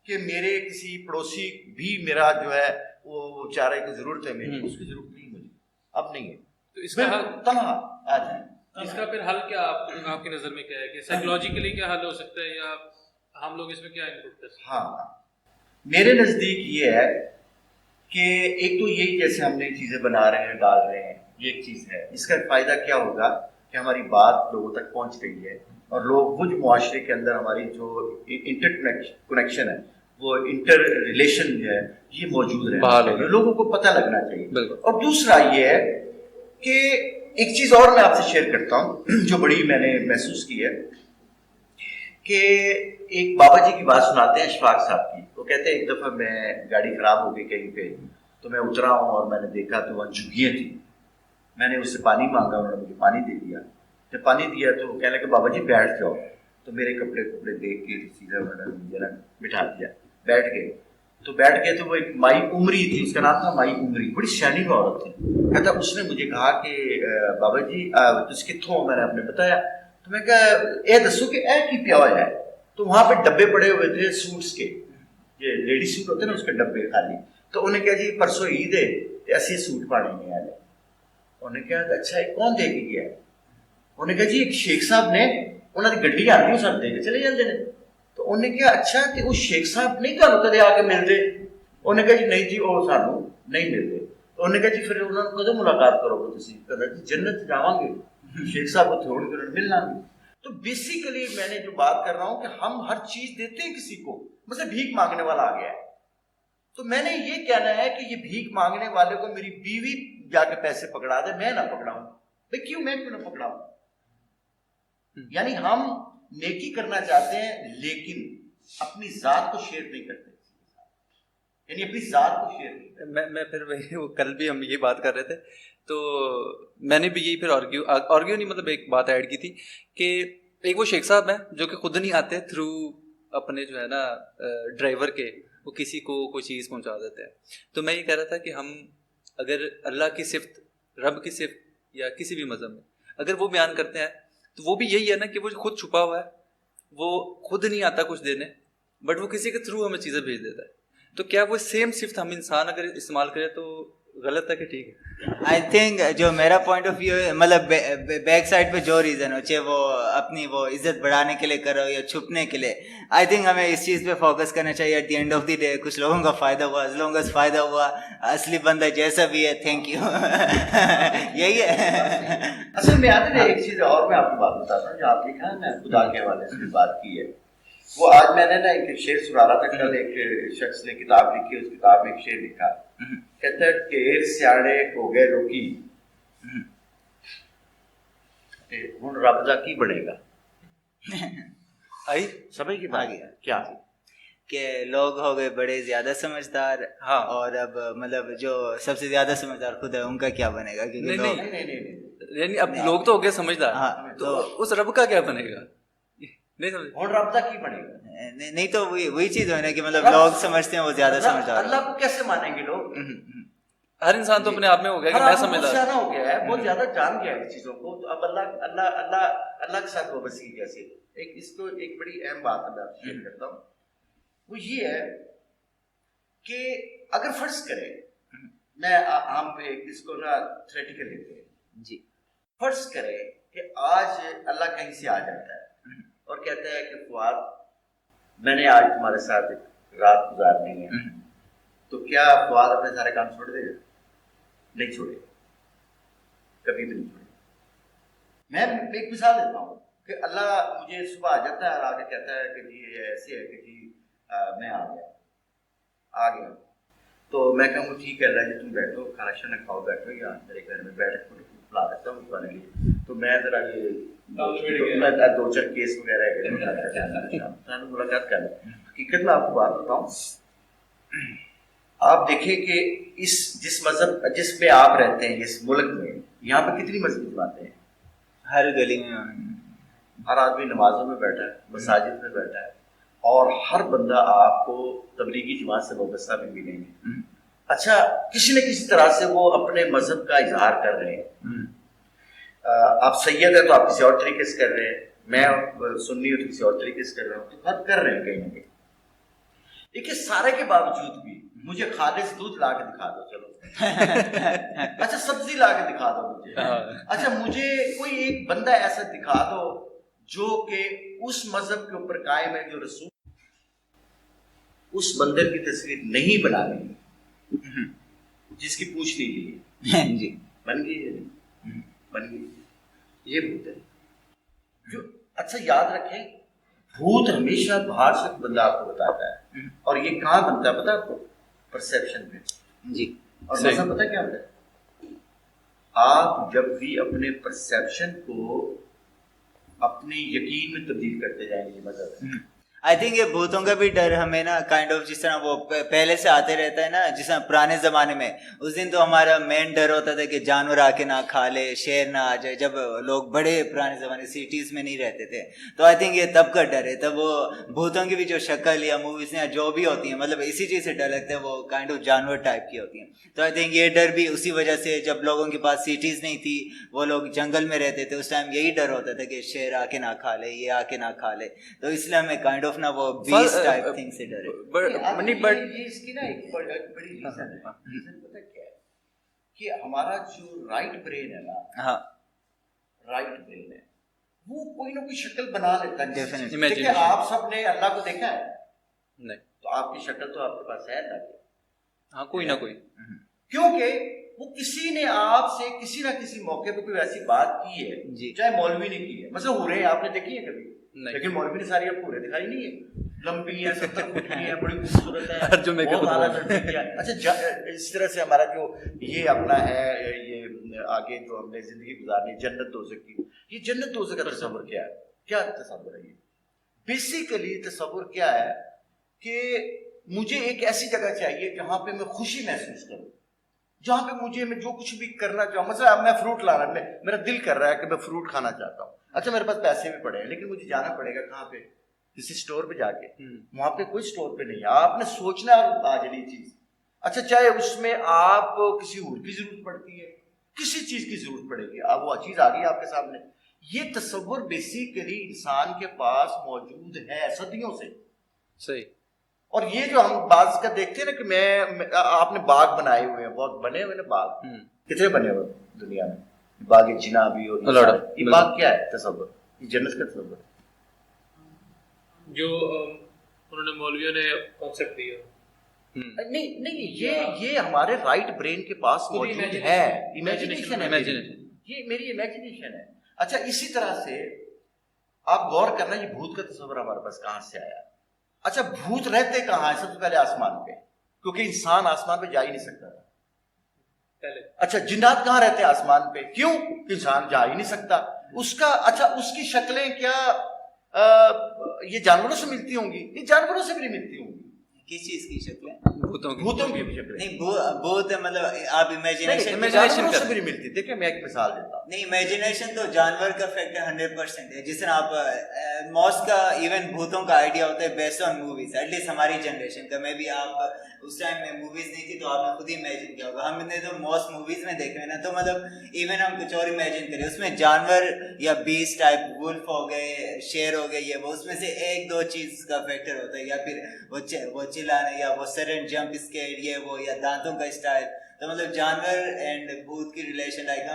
کہ میرے کسی پڑوسی بھی میرا جو ہے وہ چارے کی ضرورت ہے, میری اس کی ضرورت نہیں, مجھے اب نہیں ہے. تو اس کا تنہا آج ہے. اس کا پھر حل کیا آپ کی نظر میں کیا ہے کہ سائیکولوجیکلی کیا حل ہو سکتا ہے, یا ہم لوگ اس میں کیا انپٹ کر سکتے ہیں؟ ہاں میرے نزدیک یہ ہے کہ ایک تو یہی جیسے ہم نے چیزیں بنا رہے ہیں, ڈال رہے ہیں, یہ ایک چیز ہے. اس کا فائدہ کیا ہوگا کہ ہماری بات لوگوں تک پہنچ رہی ہے, اور لوگ وہ جو معاشرے کے اندر ہماری جو انٹر کنیکشن ہے, وہ انٹر ریلیشن جو ہے یہ موجود ہے, لوگوں کو پتہ لگنا چاہیے. اور دوسرا یہ ہے کہ ایک چیز اور میں آپ سے شیئر کرتا ہوں جو بڑی میں نے محسوس کی ہے, کہ ایک بابا جی کی بات سناتے ہیں اشفاق صاحب کی. وہ کہتے ہیں ایک دفعہ میں گاڑی خراب ہو گئی کہیں پہ, تو میں اترا ہوں اور میں نے دیکھا تو وہاں جھگیاں تھیں. میں نے اس سے پانی مانگا, انہوں نے مجھے پانی دے دیا. جب پانی دیا تو وہ کہنے لگے بابا جی بیٹھ جاؤ. تو میرے کپڑے دیکھ کے سیدھا انہوں نے مجھے بٹھا دیا, بیٹھ گئے. تو بیٹھ گئے تو وہ ایک مائی عمری تھی, اس کا نام تھا مائی عمری, بڑی سیانی عورت تھی. کہتا اس نے مجھے کہا کہ بابا جی تس کتوں ہو, میں نے اپنے بتایا. تو میں کہا اے دسو کہ اے کی پیا ہوا ہے. تو وہاں پہ ڈبے پڑے ہوئے تھے سوٹس کے, یہ لیڈی سوٹ ہوتے ہیں نا اس کے ڈبے خالی. تو انہیں کہا جی پرسوں عید ہے اسی سوٹ پانے نہیں آ جائے. انہوں نے کہا اچھا یہ کون دے کے گیا ہے؟ انہوں نے کہا جی ایک شیخ صاحب نے انہوں نے گڈی آتی ہے سب دے کے چلے جاتے ہیں. تو انہوں نے کہا اچھا کہ وہ شیخ صاحب نہیں تمہیں کدے آ کے ملتے؟ انہوں نے کہا جی نہیں جی وہ سانوں نہیں ملتے. تو انہوں نے کہا جی پھر انہوں نے کدوں ملاقات کرو گے تسی؟ کہا جی جنت جاواں گے شیخ صاحب کو تھوڑی دیر ملنا گے. تو بیسیکلی میں نے جو بات کر رہا ہوں کہ ہم ہر چیز دیتے ہیں کسی کو، مثلا بھیک مانگنے والا آ گیا ہے تو میں نے یہ کہنا ہے کہ یہ بھیک مانگنے والے کو میری بیوی جا کے پیسے پکڑا دے، میں نہ پکڑاؤں. بھائی کیوں میں کیوں نہ پکڑاؤں؟ یعنی ہم نیکی کرنا چاہتے ہیں لیکن اپنی ذات کو شیئر نہیں کرتے، یعنی اپنی ذات کو شیئر نہیں کرتے. میں پھر وہی وہ کل بھی ہم یہ بات کر رہے تھے تو میں نے بھی یہی پھر آرگیو نہیں مطلب ایک بات ایڈ کی تھی کہ ایک وہ شیخ صاحب ہیں جو کہ خود نہیں آتے، تھرو اپنے جو ہے نا ڈرائیور کے وہ کسی کو کوئی چیز پہنچا دیتے ہیں. تو میں یہ کہہ رہا تھا کہ ہم اگر اللہ کی صفت، رب کی صفت یا کسی بھی مذہب میں اگر وہ بیان کرتے ہیں تو وہ بھی یہی ہے نا کہ وہ خود چھپا ہوا ہے، وہ خود نہیں آتا کچھ دینے بٹ وہ کسی کے تھرو ہمیں چیزیں بھیج دیتا ہے. تو کیا وہ سیم صفت ہم انسان اگر استعمال کریں تو غلط ہے کہ ٹھیک ہے؟ آئی تھنک جو میرا پوائنٹ آف ویو ہے مطلب بیک سائڈ پہ جو ریزن ہو، چاہے وہ اپنی وہ عزت بڑھانے کے لیے کرو یا چھپنے کے لیے، آئی تھنک ہمیں اس چیز پہ فوکس کرنا چاہیے. At the end of the day کچھ لوگوں کا فائدہ ہوا، as long as فائدہ ہوا، اصلی بندہ جیسا بھی ہے تھینک یو. یہی ہے. اصل میں آتے ایک چیز اور میں آپ کو بات بتاتا ہوں جو آپ نے کہا نا خدا کے حوالے سے بات کی ہے. وہ آج میں نے نا ایک شعر سنا رہا تھا، کل ایک شخص نے کتاب لکھی، اس کتاب میں ایک شعر لکھا، کہتا ہے ٹھیر سیاڑے ہو گئے لوکی ہن رب دا کی بنے گا. آئی سمجھ کی بات کیا کہ لوگ ہو گئے بڑے زیادہ سمجھدار، ہاں، اور اب مطلب جو سب سے زیادہ سمجھدار خود ہے ان کا کیا بنے گا؟ کیونکہ لوگ نہیں یعنی اب لوگ تو ہو گئے سمجھدار، ہاں، تو اس رب کا کیا بنے گا؟ نہیں سمجھ ہن رب دا کی بنے گا؟ نہیں تو وہی چیز ہے نا کہ مطلب لوگ سمجھتے ہیں وہ زیادہ سمجھدار. اللہ کو کیسے مانیں گے لوگ؟ ہر انسان تو اپنے آپ میں ہو گیا کہ میں بہت سمجھدار زیادہ ہو گیا ہے، بہت زیادہ جان گیا ہے اس چیزوں کو. تو اب اللہ کے ساتھ وابستگی کیسے؟ اس کو ایک بڑی اہم بات میں شیئر کرتا ہوں، وہ یہ ہے کہ اگر فرض کریں، میں ہم اس کو نا تھریٹیکل لیتے ہیں جی، فرض کریں کہ آج اللہ کہیں سے آ جاتا ہے اور کہتا ہے کہ فواد میں نے آج تمہارے ساتھ ایک رات گزارنی ہے، تو کیا فواد اپنے سارے کام چھوڑ دے گا؟ نہیں چھوڑے، کبھی بھی نہیں چھوڑے. میں ایک مثال دیتا ہوں کہ اللہ مجھے صبح آ جاتا ہے اور آ کے کہتا ہے کہ جی یہ ایسے ہے کہ جی میں آ گیا. تو میں کہوں ٹھیک ہے اللہ جی تم بیٹھو، کھانا شانا کھاؤ، بیٹھو یا میرے گھر میں بیٹھ کے پلا دیتا ہوں کھانے کے لیے. تو میں ذرا یہ دو چار کیس وغیرہ ملاقات کر لیں. حقیقت میں آپ کو بات بتاؤں، آپ دیکھیں کہ جس مذہب جس میں آپ رہتے ہیں، جس ملک میں، یہاں پہ کتنی مذہبی جماعتیں ہیں، ہر گلی میں ہر آدمی نمازوں میں بیٹھا ہے، مساجد میں بیٹھا ہے، اور ہر بندہ آپ کو تبلیغی جماعت سے وابستہ بھی ملیں گے. اچھا کسی نہ کسی طرح سے وہ اپنے مذہب کا اظہار کر رہے ہیں. آپ سید ہیں تو آپ کسی اور طریقے سے کر رہے ہیں، میں سنی ہوں تو کسی اور طریقے سے کر رہا ہوں، تو ہر کر رہے ہیں کہیں نہ کہیں. لیکن سارے کے باوجود بھی مجھے خالص دودھ لا کے دکھا دو، چلو اچھا سبزی لا کے دکھا دو مجھے، اچھا مجھے کوئی ایک بندہ ایسا دکھا دو جو کہ اس مذہب کے اوپر قائم ہے، جو رسول اس بندر کی تصویر نہیں بنانی جس کی پوچھ نہیں لی جی بن گئی. یہ بھوت ہے جو، اچھا یاد رکھیں بھوت ہمیشہ باہر سے بندہ آپ کو بتاتا ہے، اور یہ کہاں بنتا ہے پتا ہے آپ کو؟ پرسیپشن میں. جی، اور مذہب پتہ کیا ہوتا ہے؟ آپ جب بھی اپنے پرسیپشن کو اپنے یقین میں تبدیل کرتے جائیں گے مذہب ہے. آئی تھنک یہ بھوتوں کا بھی ڈر ہمیں نا کائنڈ آف جس طرح وہ پہلے سے آتے رہتا ہے نا، جس طرح پرانے زمانے میں اس دن تو ہمارا مین ڈر ہوتا تھا کہ جانور آ کے نہ کھا لے، شیر نہ آ جائے. جب لوگ بڑے پرانے زمانے سٹیز میں نہیں رہتے تھے تو آئی تھنک یہ تب کا ڈر ہے. تب وہ بھوتوں کی بھی جو شکل یا موویز یا جو بھی ہوتی ہیں مطلب اسی چیز سے ڈر لگتا ہے، وہ کائنڈ آف جانور ٹائپ کی ہوتی ہیں. تو آئی تھنک یہ ڈر بھی اسی وجہ سے، جب لوگوں کے پاس سٹیز نہیں تھی، وہ لوگ جنگل میں رہتے تھے، اس ٹائم یہی ڈر ہوتا تھا کہ شیر آ کے نہ کھا لے، یہ آ کے نہ کھا لے. تو اس لیے ہمیں کائنڈ آف نا وہ بیس ٹائپ تھنگ سے ڈرے. یہ اس کی نا ایک بڑی ریزن ہے. ریزن پتہ کیا ہے؟ کہ ہمارا جو رائٹ برین ہے نا, ہاں رائٹ برین ہے, وہ کوئی نہ کوئی شکل بنا لیتا ہے. Definitely. دیکھیں آپ سب نے اللہ کو دیکھا ہے, نہیں, تو آپ کی شکل تو آپ کے پاس ہے اللہ کی, ہاں کوئی نہ کوئی. کیونکہ وہ کسی نے آپ سے کسی نہ کسی موقع پہ کوئی ایسی بات کی ہے جی. چاہے مولوی نے کی ہے, مثلا ہورے آپ نے دیکھی ہے کبھی, نہیں. لیکن مولوی نے ساری آپ کو ہورے دکھائی نہیں ہے, لمبی ہیں, 70 فٹ کی ہیں, بڑی خوبصورت ہے, ہر جمعے کے بہت خطبے اعلیٰ درجے کی ہے. اچھا اس طرح سے ہمارا جو یہ اپنا ہے, یہ آگے جو ہم نے زندگی گزارنی جنت دوزخ کی, یہ جنت دوزخ کا تصور کیا ہے, کیا تصور ہے یہ؟ بیسیکلی تصور کیا ہے کہ مجھے ایک ایسی جگہ چاہیے جہاں پہ میں خوشی محسوس کروں, جہاں پہ مجھے میں جو کچھ بھی کرنا چاہوں. مثلا اب میں فروٹ لانا, میرا دل کر رہا ہے کہ میں فروٹ کھانا چاہتا ہوں. اچھا میرے پاس پیسے بھی پڑے ہیں, لیکن مجھے جانا پڑے گا کہاں پہ, کسی اسٹور پہ جا کے. وہاں پہ کوئی اسٹور پہ نہیں ہے, آپ نے سوچنا ہے اور آ جانی چیز. اچھا چاہے اس میں آپ کسی اور کی ضرورت پڑتی ہے, کسی چیز کی ضرورت پڑے گی, اب وہ چیز آ گئی آپ کے سامنے. یہ تصور بیسیکلی انسان کے پاس موجود ہے صدیوں سے. صحیح. اور یہ جو ہم بعض کا دیکھتے ہیں نا کہ آپ نے باغ بنائے ہوئے ہیں, بہت بنے ہوئے نا باغ, کتنے بنے ہوئے دنیا میں, باغ جنا بھی, اور یہ باغ کیا ہے تصور, یہ جنت کا تصور جو انہوں نے مولویوں نے کانسیپٹ دیا. نہیں, یہ ہمارے رائٹ برین کے پاس موجود ہے, امیجنیشن ہے, یہ میری امیجنیشن ہے. اچھا اسی طرح سے آپ غور کرنا, یہ بھوت کا تصور ہمارے پاس کہاں سے آیا. اچھا بھوت رہتے کہاں ہے؟ سب سے پہلے آسمان پہ, کیونکہ انسان آسمان پہ جا ہی نہیں سکتا تھا. اچھا جنات کہاں رہتے ہیں؟ آسمان پہ. کیوں؟ کہ انسان جا ہی نہیں سکتا. اس کا اچھا اس کی شکلیں کیا یہ جانوروں سے ملتی ہوں گی؟ یہ جانوروں سے بھی نہیں ملتی ہوں گی. کس چیز کی شکلیں؟ بھوتوں کی شکلیں. نہیں بھوت مطلب آپ امیجنیشن جانوروں سے بھی نہیں ملتی. دیکھیں میں ایک مثال دیتا ہوں. نہیں, امیجنیشن تو جانور کا فیکٹر 100% ہے. جس طرح آپ موسٹ کا ایون بھوتوں کا آئیڈیا ہوتا ہے based on movies, at least ہماری جنریشن کا. میں بھی آپ اس ٹائم میں موویز نہیں تھی تو آپ نے خود ہی امیجن کیا ہوگا. ہم نے تو موسٹ موویز میں دیکھے ہیں نا, تو مطلب ایون ہم کچھ اور امیجن کریں, اس میں جانور یا بیسٹ ٹائپ, وولف ہو گئے, شیر ہو گئے, یہ وہ اس میں سے ایک دو چیز کا فیکٹر ہوتا ہے, یا پھر وہ چلانا, یا وہ سڈن جمپ اسکیئر, یہ وہ, یا دانتوں کا اسٹائل. تو مطلب جانور اینڈ بھوت کی ریلیشن لائک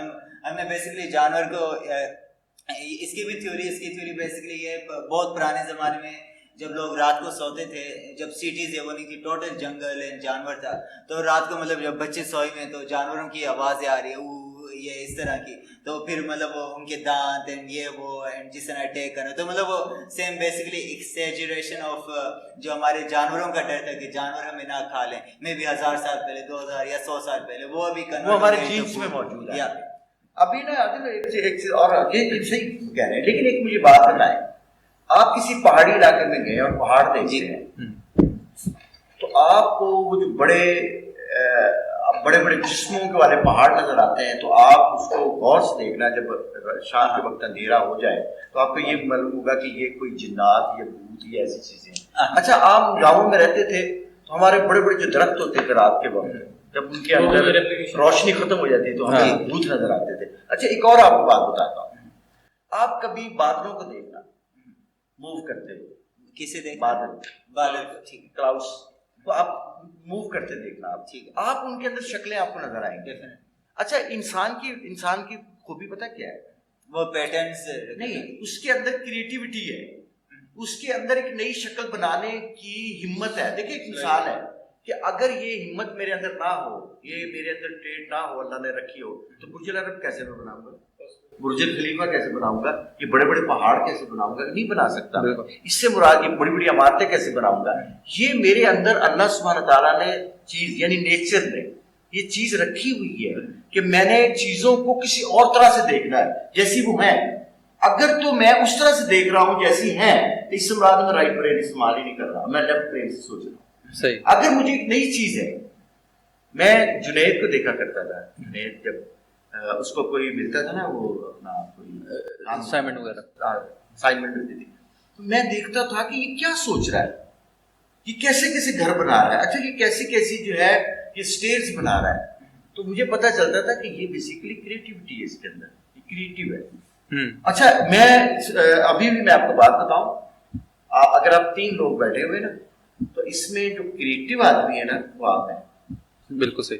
ہم نے بیسکلی جانور کو اس کی تھیوری بیسکلی یہ بہت پرانے زمانے میں جب لوگ رات کو سوتے تھے, جب سٹیز یہ وہ نہیں تھی, ٹوٹل جنگل اینڈ جانور تھا, تو رات کو مطلب جب بچے سوئے میں تو جانوروں کی آوازیں آ رہی ہے یہ اس طرح کی, تو پھر مطلب وہ ان کے دانت اینڈ یہ وہ اینڈ جس طرح اٹیک کرنا, تو مطلب وہ سیم بیسکلی ایکسیجریشن آف جو ہمارے جانوروں کا ڈر تھا کہ جانور ہمیں نہ کھا لیں, میں بھی 1000 سال پہلے, 2000 یا 100 سال پہلے, وہ ابھی وہ ہمارے جینز میں موجود ہے. ابھی نا ایک چیز اور یہ صحیح کہہ رہے ہیں, لیکن ایک مجھے بات بتائیں, آپ کسی پہاڑی علاقے میں گئے اور پہاڑ دیکھتے ہیں تو آپ کو وہ جو بڑے بڑے جسموں کے والے پہاڑ نظر آتے ہیں, تو آپ اس کو غور سے دیکھنا, جب شام کے وقت اندھیرا ہو جائے تو آپ کو یہ معلوم ہوگا کہ یہ کوئی جنات یا بھوت یا ایسی چیزیں ہیں. اچھا آپ گاؤں میں رہتے تھے تو ہمارے بڑے بڑے جو درخت ہوتے تھے رات کے وقت, جب ان کے اندر روشنی ختم ہو جاتی تو ہمیں بھوت نظر آتے تھے. اچھا ایک اور آپ کو بات بتاتا ہوں, آپ کبھی بادلوں کو دیکھنا موو کرتے ہوئے, کسے دیکھ بادل ٹھیک ہے, کلاؤڈس تو آپ موو کرتے دیکھنا, آپ ٹھیک ہے, آپ ان کے اندر شکلیں آپ کو نظر آئیں گے. اچھا انسان کی خوبی پتہ کیا ہے؟ وہ پیٹرنز نہیں, اس کے اندر کریٹیوٹی ہے, اس کے اندر ایک نئی شکل بنانے کی ہمت ہے. دیکھیں ایک مثال ہے کہ اگر یہ ہمت میرے اندر نہ ہو, یہ میرے اندر ٹریٹ نہ ہو, اللہ نے رکھی ہو, تو برج العرب کیسے میں بناؤں گا, برج خلیفہ کیسے بناؤں گا, یہ بڑے بڑے پہاڑ کیسے بناؤں گا, نہیں بنا سکتا. اس سے مراد یہ بڑی بڑی عمارتیں کیسے بناؤں گا. یہ میرے اندر اللہ سبحانہ تعالیٰ نے چیز, یعنی نیچر نے یہ چیز رکھی ہوئی ہے کہ میں نے چیزوں کو کسی اور طرح سے دیکھنا ہے جیسی وہ ہیں. اگر تو میں اس طرح سے دیکھ رہا ہوں جیسی ہیں, تو اس سے مراد میں رائٹ برین استعمال ہی نہیں کر رہا, میں لیفٹ برین سے سوچ رہا ہوں. صحیح. اگر مجھے ایک نئی چیز ہے, میں جنید کو دیکھا کرتا تھا, جنید جب اس کو کوئی ملتا تھا نا, وہ اپنا کوئی اسائنمنٹ وغیرہ اسائنمنٹ ملتی تھی, تو میں دیکھتا تھا کہ یہ کیا سوچ رہا ہے, یہ کیسے کیسے گھر بنا رہا ہے, اچھا یہ کیسی کیسی جو ہے یہ اسٹیئرز بنا رہا ہے. تو مجھے پتا چلتا تھا کہ یہ بیسیکلی کریٹیوٹی ہے, اس کے اندر یہ کریٹیو ہے. اچھا میں ابھی بھی میں آپ کو بات بتاؤں, اگر آپ 3 لوگ بیٹھے ہوئے نا, تو اس میں جو کریٹیو آدمی ہے نا وہ آپ ہیں. بالکل صحیح.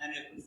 100%.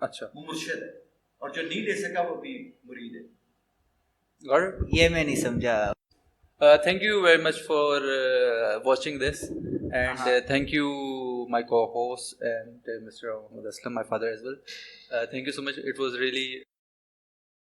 اچھا وہ مرشد ہے, اور جو نہیں لے سکا وہ بھی مرید ہے. یہ میں نہیں سمجھا. Thank you very much for watching this, and thank you my co-host and Mr. Muhammad Aslam, my father as well. Thank you so much. It was really